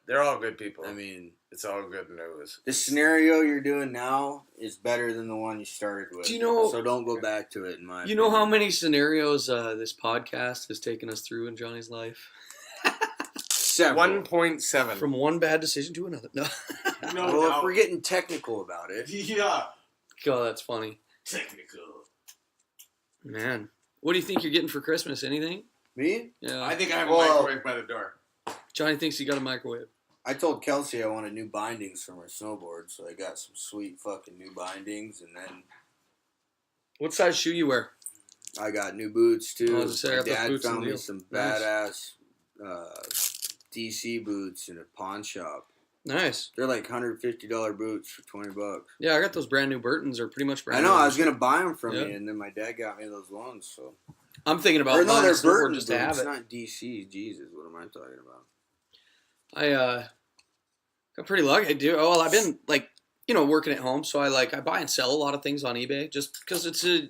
B: They're all good people.
C: I mean...
B: It's all good news.
C: The scenario you're doing now is better than the one you started with.
D: Do you know...
C: So don't go back to it, in my opinion.
D: You know how many scenarios this podcast has taken us through in Johnny's life?
B: 1.7.
D: From one bad decision to another. No.
C: Well, if we're getting technical about it.
B: Yeah.
D: God, that's funny.
B: Technical.
D: Man. What do you think you're getting for Christmas? Anything?
C: Me?
D: Yeah.
B: I think I have a microwave by the door.
D: Johnny thinks he got a microwave.
C: I told Kelsey I wanted new bindings for my snowboard, so I got some sweet fucking new bindings, and then...
D: What size shoe you wear?
C: I got new boots, too. My dad found me some badass DC boots in a pawn shop.
D: Nice.
C: They're like $150 boots for $20.
D: Yeah, I got those brand new Burtons. They're pretty much brand new.
C: I know, I was going to buy them from you, and then my dad got me those ones, so...
D: I'm thinking about buying a snowboard just to have it.
C: It's not DC. Jesus, what am I talking about?
D: I got pretty lucky. I do. Oh, well, I've been working at home, so I buy and sell a lot of things on eBay just because it's a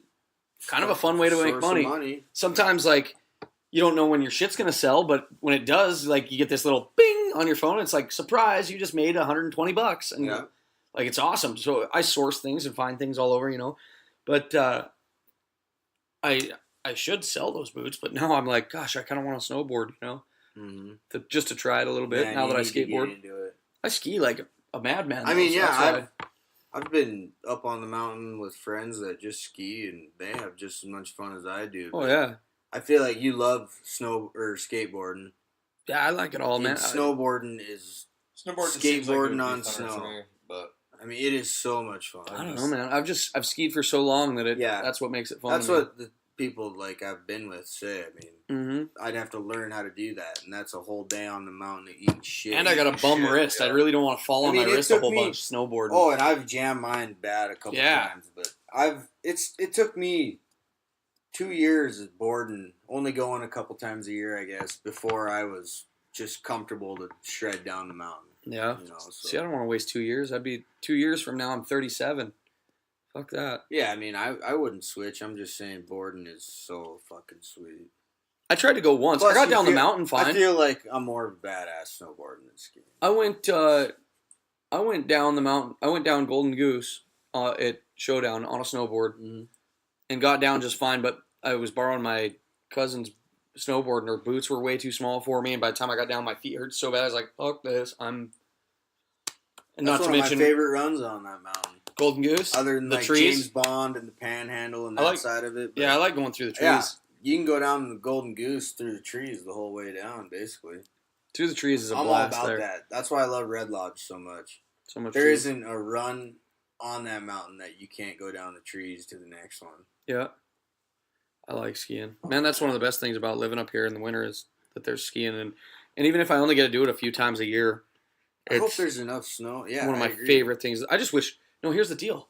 D: kind of a fun way to make money. Sometimes you don't know when your shit's gonna sell, but when it does, you get this little bing on your phone. It's like, surprise, you just made $120, and it's awesome. So I source things and find things all over, but I should sell those boots, but now I'm like, gosh, I kind of want to snowboard, just to try it a little bit now that I skateboard. I ski like a madman.
C: I mean, I've been up on the mountain with friends that just ski, and they have just as much fun as I do.
D: Oh, yeah.
C: I feel like you love skateboarding.
D: Yeah, I like it all, man.
C: Snowboarding is skateboarding on snow.
B: Me, but
C: I mean, it is so much fun.
D: I don't know, man. I've skied for so long that that's what makes it fun.
C: That's what the people I've been with say. I mean, I'd have to learn how to do that, and that's a whole day on the mountain eating shit.
D: And I got a bum wrist. I really don't want to fall on my wrist a whole bunch snowboarding.
C: Oh, and I've jammed mine bad a couple times, but it took me 2 years of boarding, only going a couple times a year, I guess, before I was just comfortable to shred down the mountain.
D: Yeah. See, I don't want to waste 2 years. I'd be 2 years from now. I'm 37. Fuck that.
C: Yeah, I mean, I wouldn't switch. I'm just saying boarding is so fucking sweet.
D: I tried to go once.
C: Plus,
D: I got down the mountain fine.
C: I feel like I'm more of a badass snowboarding than skiing.
D: I went down the mountain. I went down Golden Goose at Showdown on a snowboard and got down just fine, but I was borrowing my cousin's snowboarding. Her boots were way too small for me, and by the time I got down, my feet hurt so bad. I was like, "Fuck this!" And
C: That's one of my favorite runs on that mountain.
D: Golden Goose,
C: other than
D: the
C: like
D: trees,
C: James Bond and the Panhandle and that side of it.
D: But yeah, I like going through the trees.
C: Yeah, you can go down the Golden Goose through the trees the whole way down, basically.
D: Through the trees is a
C: I'm
D: blast.
C: all about
D: there.
C: that. That's why I love Red Lodge so much.
D: So much.
C: There isn't a run on that mountain that you can't go down the trees to the next one.
D: Yeah, I like skiing. Man, that's one of the best things about living up here in the winter is that there's skiing, and even if I only get to do it a few times a year,
C: I hope there's enough snow. Yeah,
D: one of my favorite things. I just wish. No, here's the deal.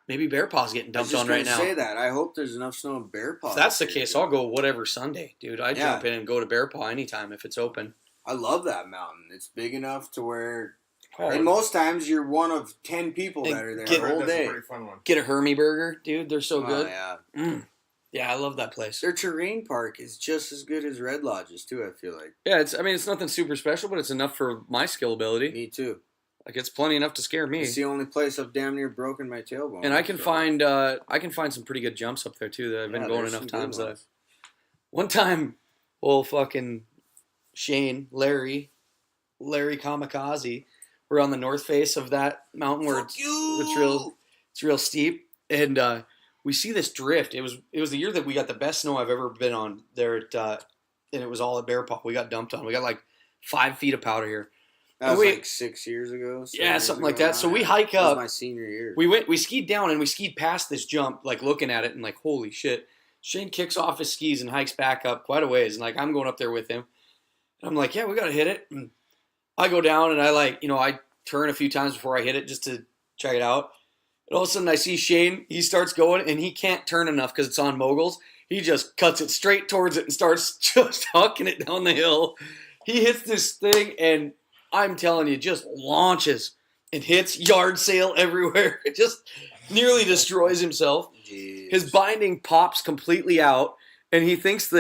D: Maybe Bear Paw's getting dumped on right now.
C: I was just going to say that. I hope there's enough snow in Bear Paw.
D: If that's the case, I'll go whatever Sunday, dude. I jump in and go to Bear Paw anytime if it's open.
C: I love that mountain. It's big enough to where, and most times you're one of 10 people that are there the whole day.
B: A pretty fun one.
D: Get a Hermie burger, dude. They're so good.
C: Yeah.
D: Yeah, I love that place.
C: Their terrain park is just as good as Red Lodge's too, I feel like.
D: Yeah, it's nothing super special, but it's enough for my skill ability.
C: Me too.
D: Like it's plenty enough to scare me.
C: It's the only place I've damn near broken my tailbone.
D: And I can find some pretty good jumps up there too that I've been going enough times that one time, fucking Larry Kamikaze, we're on the north face of that mountain where it's real steep, and we see this drift. It was the year that we got the best snow I've ever been on there and it was all at Bear Paw. We got dumped on. We got like 5 feet of powder here.
C: That was like 6 years ago.
D: Yeah, something like that. So we hike up.
C: That was my senior year.
D: We skied down and we skied past this jump, like looking at it and like, holy shit. Shane kicks off his skis and hikes back up quite a ways. And like, I'm going up there with him. And I'm like, yeah, we got to hit it. And I go down and I turn a few times before I hit it just to check it out. And all of a sudden I see Shane, he starts going and he can't turn enough because it's on moguls. He just cuts it straight towards it and starts just hucking it down the hill. He hits this thing and I'm telling you, just launches and hits yard sale everywhere. It just nearly destroys himself.
C: Jeez.
D: His binding pops completely out, and he thinks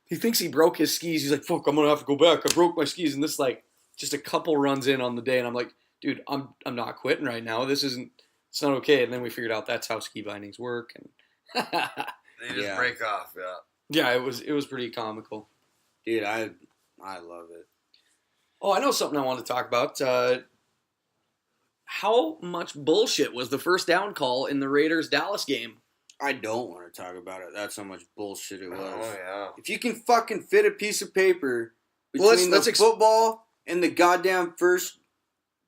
D: he broke his skis. He's like, "Fuck, I'm gonna have to go back. I broke my skis." And this like just a couple runs in on the day, and I'm like, "Dude, I'm not quitting right now. It's not okay." And then we figured out that's how ski bindings work, and
B: they just break off.
D: Yeah, it was pretty comical.
C: Dude, I love it.
D: Oh, I know something I wanted to talk about. How much bullshit was the first down call in the Raiders-Dallas game?
C: I don't want to talk about it. That's how much bullshit it was.
B: Oh, yeah.
C: If you can fucking fit a piece of paper between the football and the goddamn first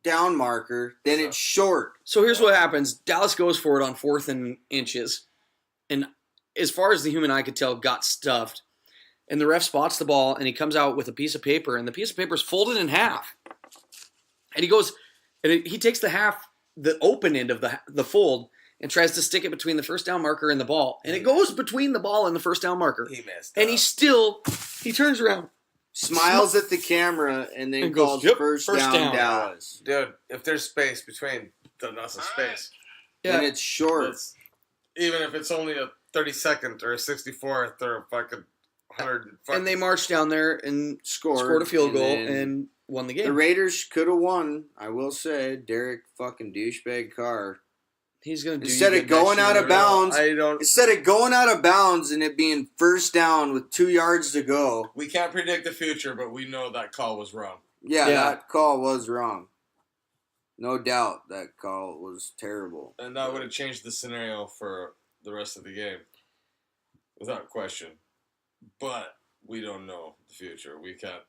C: down marker, then it's short.
D: So here's what happens. Dallas goes for it on 4th and inches. And as far as the human eye could tell, got stuffed. And the ref spots the ball, and he comes out with a piece of paper, and the piece of paper is folded in half. And he goes, and he takes the open end of the fold, and tries to stick it between the first down marker and the ball. And it goes between the ball and the first down marker.
B: He missed.
D: And he turns around,
C: smiles at the camera, and then calls first down Dallas.
B: Dude, if there's space between, then that's a space.
C: Then it's short.
B: Even if it's only a 32nd or a 64th or a fucking 100.
D: And they marched down there and scored a field goal and won the game.
C: The Raiders could have won, I will say. Derek fucking douchebag Carr.
D: He's gonna do
C: instead of going out of bounds. Instead of going out of bounds and it being first down with 2 yards to go.
B: We can't predict the future, but we know that call was wrong.
C: Yeah, that call was wrong. No doubt that call was terrible.
B: And that would have changed the scenario for the rest of the game. Without question. But we don't know the future. We can't.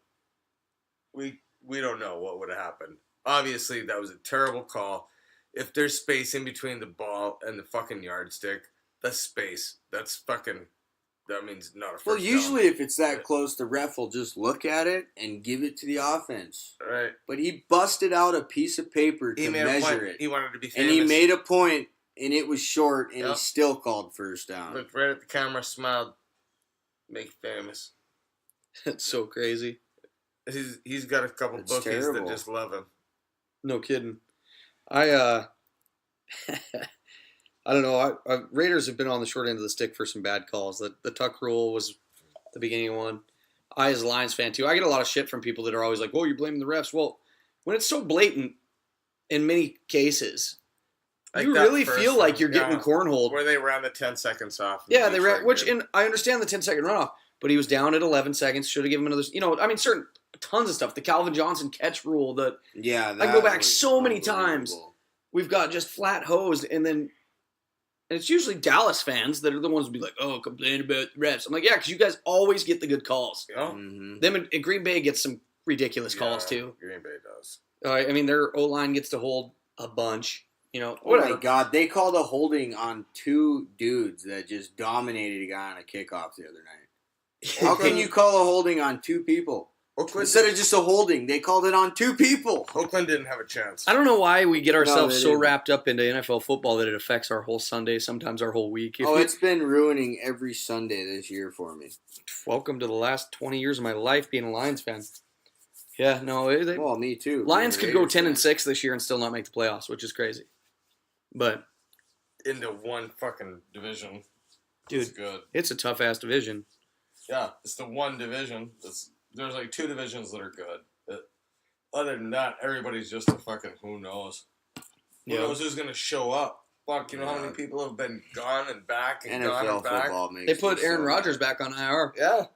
B: We don't know what would have happened. Obviously, that was a terrible call. If there's space in between the ball and the fucking yardstick, that's space. That means not a first down.
C: Usually if it's that close, the ref will just look at it and give it to the offense.
B: Right.
C: But he busted out a piece of paper to measure it.
B: He wanted to be famous.
C: And he made a point, and it was short, and he still called first down.
B: Looked right at the camera, smiled, make famous.
D: That's so crazy.
B: He's got a couple bookies that just love him.
D: No kidding. I don't know. Raiders have been on the short end of the stick for some bad calls. The tuck rule was the beginning of one. I, as a Lions fan, too, I get a lot of shit from people that are always like, "Oh, you're blaming the refs." Well, when it's so blatant in many cases, you really feel like you're getting cornholed.
B: Where they ran the 10 seconds off.
D: Yeah, they ran, and I understand the 10-second runoff, but he was down at 11 seconds. Should have given him another. Tons of stuff. The Calvin Johnson catch rule that I can go back so many times. We've got just flat hosed, and it's usually Dallas fans that are the ones who be like, "Oh, complain about the refs." I'm like, yeah, because you guys always get the good calls.
B: Yeah.
C: Mm-hmm.
D: Them and Green Bay gets some ridiculous calls too.
B: Green Bay does.
D: Their O-line gets to hold a bunch.
C: Oh
D: Whatever.
C: my God, they called a holding on 2 dudes that just dominated a guy on a kickoff the other night. How can you call a holding on 2 people? Instead of just a holding, they called it on 2 people.
B: Oakland didn't have a chance.
D: I don't know why we get ourselves so wrapped up into NFL football that it affects our whole Sunday, sometimes our whole week.
C: It's been ruining every Sunday this year for me.
D: Welcome to the last 20 years of my life being a Lions fan. Yeah, no.
C: Well, me too.
D: Lions could go 10-6 this year and still not make the playoffs, which is crazy. But
B: into one fucking division.
D: Dude,
B: it's good.
D: It's a tough-ass division.
B: Yeah, it's the one division. There's like 2 divisions that are good. Other than that, everybody's just a fucking who knows. Who knows who's going to show up? Fuck, you know how many people have been gone and back and
C: NFL
B: gone and back?
C: Football makes
D: they put Aaron Rodgers back on IR.
B: Yeah.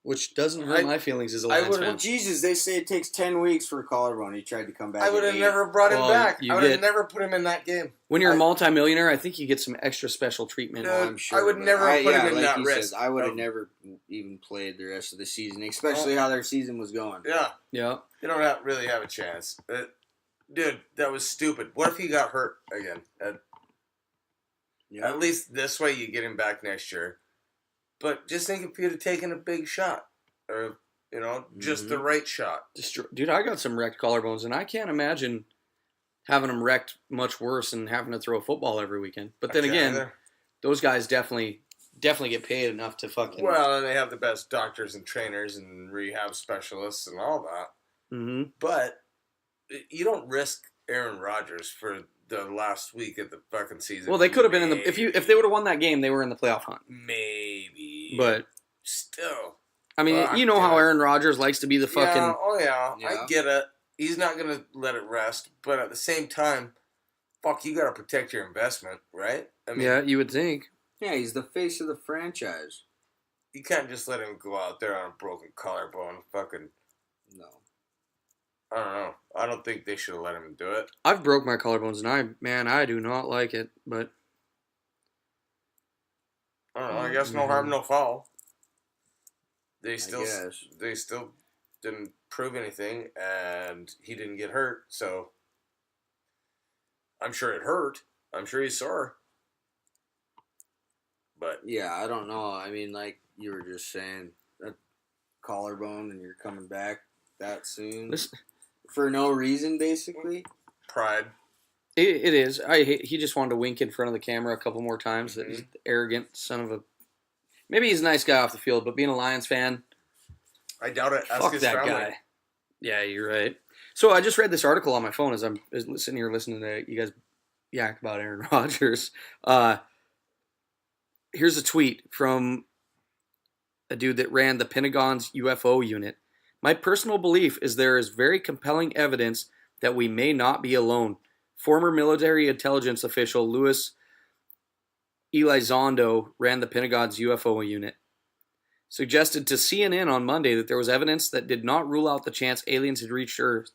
D: Which doesn't hurt my feelings as a Lions fan.
C: Well, Jesus, they say it takes 10 weeks for a collarbone. He tried to come back.
B: I would have never brought him back. I would have never put him in that game.
D: When you're a multimillionaire, I think you get some extra special treatment.
B: Dude, I'm sure. I would never put him in that risk.
C: I would have never even played the rest of the season, especially how their season was going.
B: Yeah.
D: Yeah.
B: You don't really have a chance. Dude, that was stupid. What if he got hurt again? At least this way you get him back next year. But just think if you'd have taken a big shot. Or, just the right shot.
D: Dude, I got some wrecked collarbones, and I can't imagine having them wrecked much worse and having to throw a football every weekend. But then again, those guys definitely get paid enough to fucking...
B: Well, and they have the best doctors and trainers and rehab specialists and all that.
D: Mm-hmm.
B: But you don't risk Aaron Rodgers for the last week of the fucking season.
D: Well, they could have been in the... If they would have won that game, they were in the playoff hunt.
B: Maybe.
D: But...
B: Still...
D: I mean, how Aaron Rodgers likes to be the fucking...
B: Yeah, I get it. He's not going to let it rest. But at the same time, you got to protect your investment, right? I mean,
D: yeah, you would think.
C: Yeah, he's the face of the franchise.
B: You can't just let him go out there on a broken collarbone. Fucking...
C: No.
B: I don't know. I don't think they should have let him do it.
D: I've broke my collarbones, and I do not like it, but...
B: I don't know. I guess no harm, no foul. They still didn't prove anything, and he didn't get hurt, so I'm sure it hurt. I'm sure he's sore. But
C: yeah, I don't know. I mean, like you were just saying, that collarbone and you're coming back that soon for no reason, basically.
B: Pride.
D: It is. He just wanted to wink in front of the camera a couple more times. Mm-hmm. That he's arrogant son of a... Maybe he's a nice guy off the field, but being a Lions fan...
B: I doubt it.
D: Fuck that guy. Yeah, you're right. So I just read this article on my phone as I'm sitting here listening to you guys yak about Aaron Rodgers. Here's a tweet from a dude that ran the Pentagon's UFO unit. My personal belief is there is very compelling evidence that we may not be alone. Former military intelligence official Louis Elizondo ran the Pentagon's UFO unit. Suggested to CNN on Monday that there was evidence that did not rule out the chance aliens had reached Earth,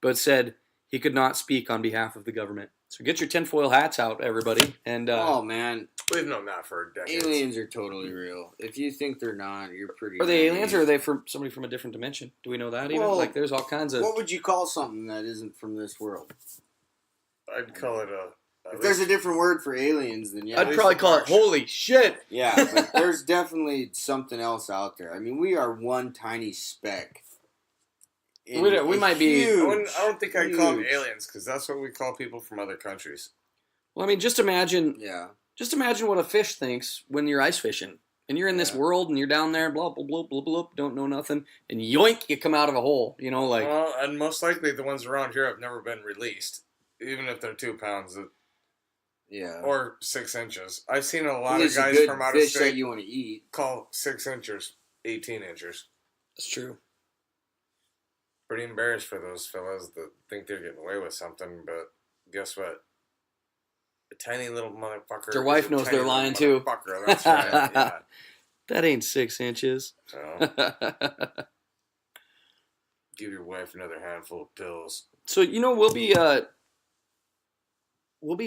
D: but said he could not speak on behalf of the government. So get your tinfoil hats out, everybody. And
C: oh, man.
B: We've known that for decades.
C: Aliens are totally real. If you think they're not, you're pretty...
D: Are they aliens or are they somebody from a different dimension? Do we know that even? Like, there's all kinds of...
C: What would you call something that isn't from this world?
B: I'd call it
C: if there's a different word for aliens, then yeah.
D: I'd probably call it holy shit.
C: Yeah, but there's definitely something else out there. I mean, we are one tiny speck.
D: We might be...
B: I don't think I'd call them aliens, because that's what we call people from other countries.
D: Well, I mean, just imagine... Yeah. Just imagine what a fish thinks when you're ice fishing. And you're in this world, and you're down there, blah, blah, blah, blah, blah, don't know nothing. And yoink, you come out of a hole, like...
B: Well, and most likely the ones around here have never been released. Even if they're 2 pounds.
C: Yeah.
B: Or 6 inches. I've seen a lot of guys from out of state
C: that you want to eat
B: call 6 inches 18 inches.
D: That's true.
B: Pretty embarrassed for those fellas that think they're getting away with something, but guess what? A tiny little motherfucker.
D: Their wife knows they're lying too.
B: That's right. Yeah.
D: That ain't 6 inches.
B: So, give your wife another handful of pills.
D: So, we'll be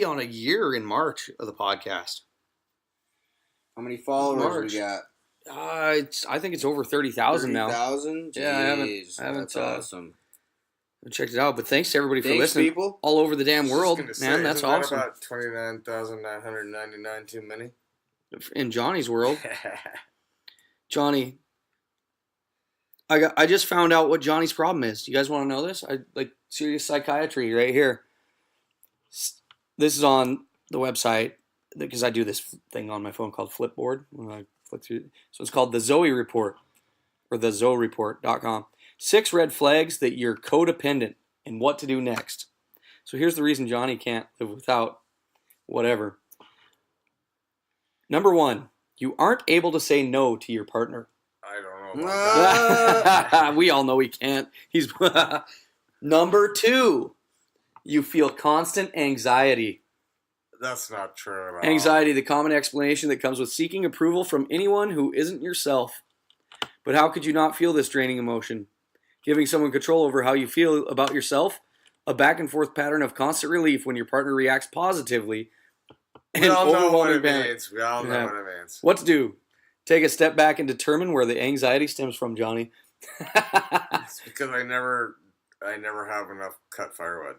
D: on a year in March of the podcast.
C: How many followers we got?
D: I think it's over 30,000 now.
C: 30,000?
D: Yeah, I haven't
C: that's awesome.
D: Checked it out, but thanks to everybody for listening.
C: People.
D: All over the damn world, man. That's awesome.
B: About 29,999 too many.
D: In Johnny's world, Johnny. I just found out what Johnny's problem is. Do you guys want to know this? Serious psychiatry right here. This is on the website because I do this thing on my phone called Flipboard when I flick through. So it's called the Zoe Report or the ZoeReport.com. 6 red flags that you're codependent and what to do next. So here's the reason Johnny can't live without whatever. Number 1, you aren't able to say no to your partner.
B: I don't know about that.
D: We all know he can't. He's Number 2, you feel constant anxiety.
B: That's not true at all.
D: Anxiety, the common explanation that comes with seeking approval from anyone who isn't yourself. But how could you not feel this draining emotion? Giving someone control over how you feel about yourself, a back and forth pattern of constant relief when your partner reacts positively.
B: We all know what it means. What
D: to do? Take a step back and determine where the anxiety stems from, Johnny.
B: It's because I never have enough cut firewood.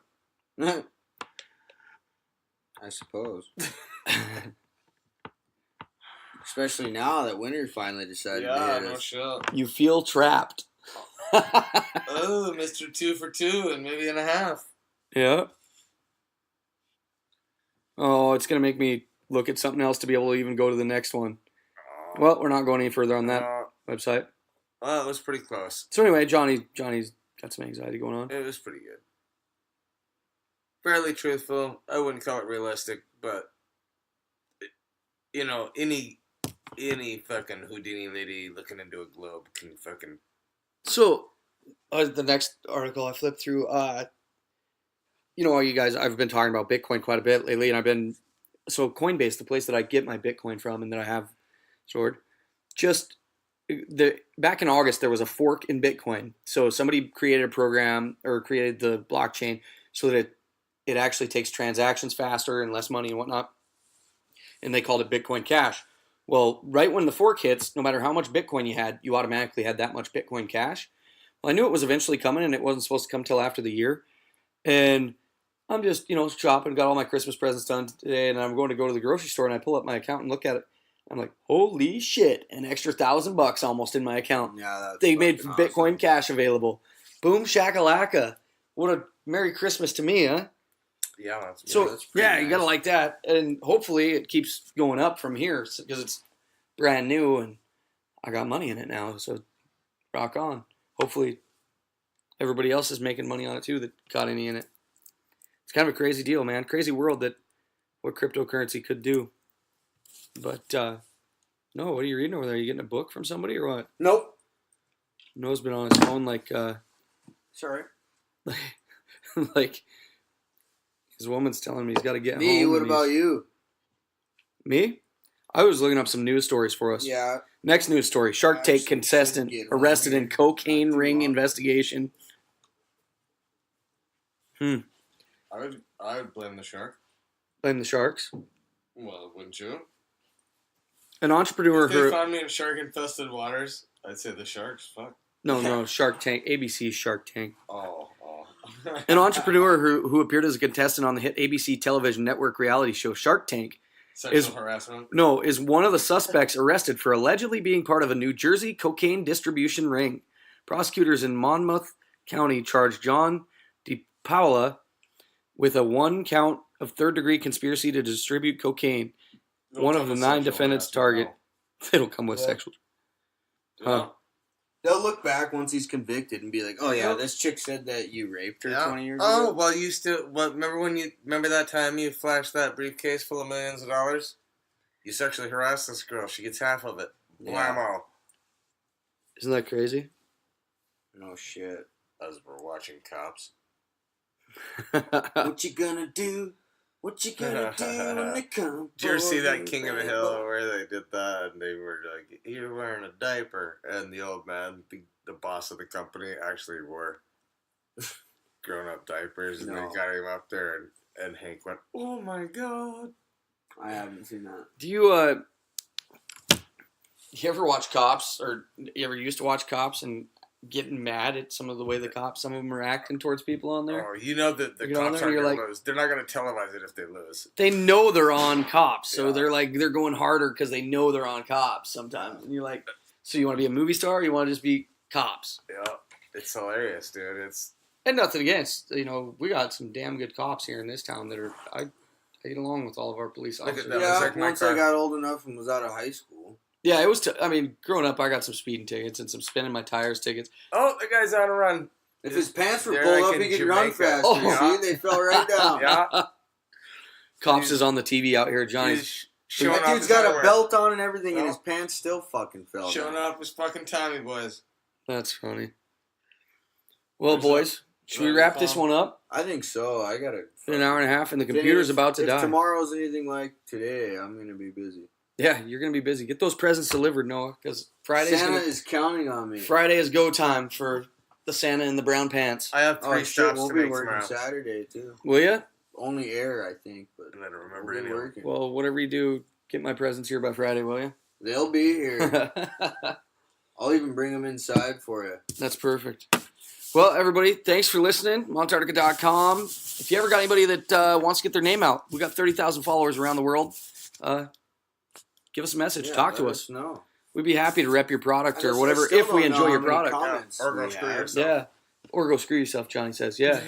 C: I suppose. Especially now that winter finally decided to hit us.
B: No shit.
D: You feel trapped.
B: Oh, Mr. 2 for 2 and maybe and a half.
D: Yeah. Oh, it's going to make me look at something else to be able to even go to the next one. Well, we're not going any further on that website.
B: Well, it was pretty close.
D: So anyway, Johnny's got some anxiety going on.
B: It was pretty good. Fairly truthful. I wouldn't call it realistic, but any fucking Houdini lady looking into a globe can fucking.
D: So, the next article I flipped through, you guys, I've been talking about Bitcoin quite a bit lately, and Coinbase, the place that I get my Bitcoin from and that I have stored, back in August, there was a fork in Bitcoin. So somebody created a program or created the blockchain so that it actually takes transactions faster and less money and whatnot. And they called it Bitcoin Cash. Well, right when the fork hits, no matter how much Bitcoin you had, you automatically had that much Bitcoin Cash. Well, I knew it was eventually coming, and it wasn't supposed to come till after the year. And I'm just, shopping, got all my Christmas presents done today, and I'm going to the grocery store, and I pull up my account and look at it. I'm like, holy shit, an extra $1,000 almost in my account.
C: Yeah,
D: they made Bitcoin Cash available. Boom shakalaka. What a Merry Christmas to me, huh?
B: Yeah, that's
D: nice. You gotta like that, and hopefully it keeps going up from here because it's brand new and I got money in it now. So rock on. Hopefully everybody else is making money on it too that got any in it. It's kind of a crazy deal, man. Crazy world that what cryptocurrency could do. But no, what are you reading over there? Are you getting a book from somebody or what?
C: Nope.
D: Noah's been on his phone like
C: sorry.
D: like his woman's telling me he's got to get home.
C: Me, what about you?
D: Me? I was looking up some news stories for us.
C: Yeah.
D: Next news story. Shark Tank contestant arrested in cocaine ring investigation.
B: I would blame the shark.
D: Blame the sharks?
B: Well, wouldn't you?
D: An entrepreneur
B: if they found me in shark-infested waters, I'd say the sharks. Fuck.
D: No, Shark Tank. ABC's Shark Tank.
B: Oh.
D: An entrepreneur who appeared as a contestant on the hit ABC television network reality show Shark Tank
B: harassment?
D: No, is one of the suspects arrested for allegedly being part of a New Jersey cocaine distribution ring. Prosecutors in Monmouth County charged John DePaula with a 1-count of third-degree conspiracy to distribute cocaine. One of the 9 defendants target. They don't come with sexual.
C: Huh. They'll look back once he's convicted and be like, "Oh yeah, this chick said that you raped her 20 years ago."
B: Oh well, you still. Well, remember that time you flashed that briefcase full of millions of dollars? You sexually harassed this girl. She gets half of it. Blammo.
D: Isn't that crazy?
C: No shit.
B: As we're watching Cops.
C: What you gonna do What you gonna do when they come?
B: Did you ever see that King of the Hill where they did that and they were like, "You're wearing a diaper," and the old man, the boss of the company, actually wore grown-up diapers, and they got him up there, and Hank went, "Oh my god!"
C: I haven't seen that.
D: Do you ever watch Cops, or you ever used to watch Cops and getting mad at some of the way some of them are acting towards people on there?
B: Oh, you know that the cops aren't going to lose. They're not going to televise it if they lose.
D: They know they're on Cops, so they're going harder because they know they're on Cops sometimes. And you're like, so you want to be a movie star, or you want to just be Cops?
B: Yeah, it's hilarious, dude.
D: And nothing against, we got some damn good cops here in this town that are, I get along with all of our police officers.
C: Once I got old enough and was out of high school.
D: Yeah, it was, growing up, I got some speeding tickets and some spinning my tires tickets.
B: Oh, the guy's on a run.
C: If his pants were pulled up, he could run faster. See, they fell right down.
B: Yeah.
D: Cops is on the TV out here, Johnny.
C: That dude's got a belt on and everything, and his pants still fucking fell down.
B: Showing off his fucking Tommy boys.
D: That's funny. Well, boys, should we wrap this one up?
C: I think so. I got
D: an hour and a half, and the computer's about to die.
C: If tomorrow's anything like today, I'm going to be busy.
D: Yeah, you're going to be busy. Get those presents delivered, Noah, because
C: Santa is counting on me.
D: Friday is go time for the Santa in the brown pants.
B: I have 3 stops
C: we'll
B: to
C: be
B: make
C: working
B: tomorrow.
C: Saturday, too.
D: Will ya?
C: Only air, I think. But
B: I don't remember any working.
D: Well, whatever you do, get my presents here by Friday, will you?
C: They'll be here. I'll even bring them inside for you.
D: That's perfect. Well, everybody, thanks for listening. Montarctica.com. If you ever got anybody that wants to get their name out, we got 30,000 followers around the world. Give us a message. Talk to us.
C: No.
D: We'd be happy to rep your product or whatever if we enjoy your product.
B: Or go screw yourself.
D: Yeah. Or go screw yourself, Johnny says. Yeah.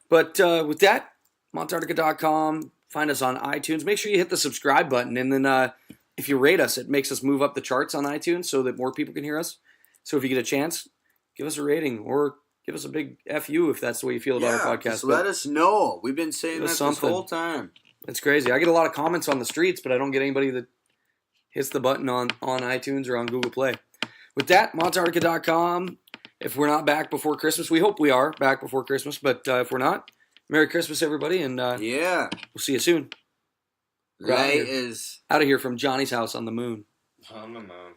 D: But with that, Montarctica.com. Find us on iTunes. Make sure you hit the subscribe button. And then if you rate us, it makes us move up the charts on iTunes so that more people can hear us. So if you get a chance, give us a rating or give us a big FU if that's the way you feel about our podcast.
C: Just let us know. We've been saying that this whole time.
D: It's crazy. I get a lot of comments on the streets, but I don't get anybody that hits the button on iTunes or on Google Play. With that, Montarctica.com. If we're not back before Christmas, we hope we are back before Christmas, but if we're not, Merry Christmas, everybody, and we'll see you soon.
C: Light is
D: out of here from Johnny's house on the moon.
B: On the moon.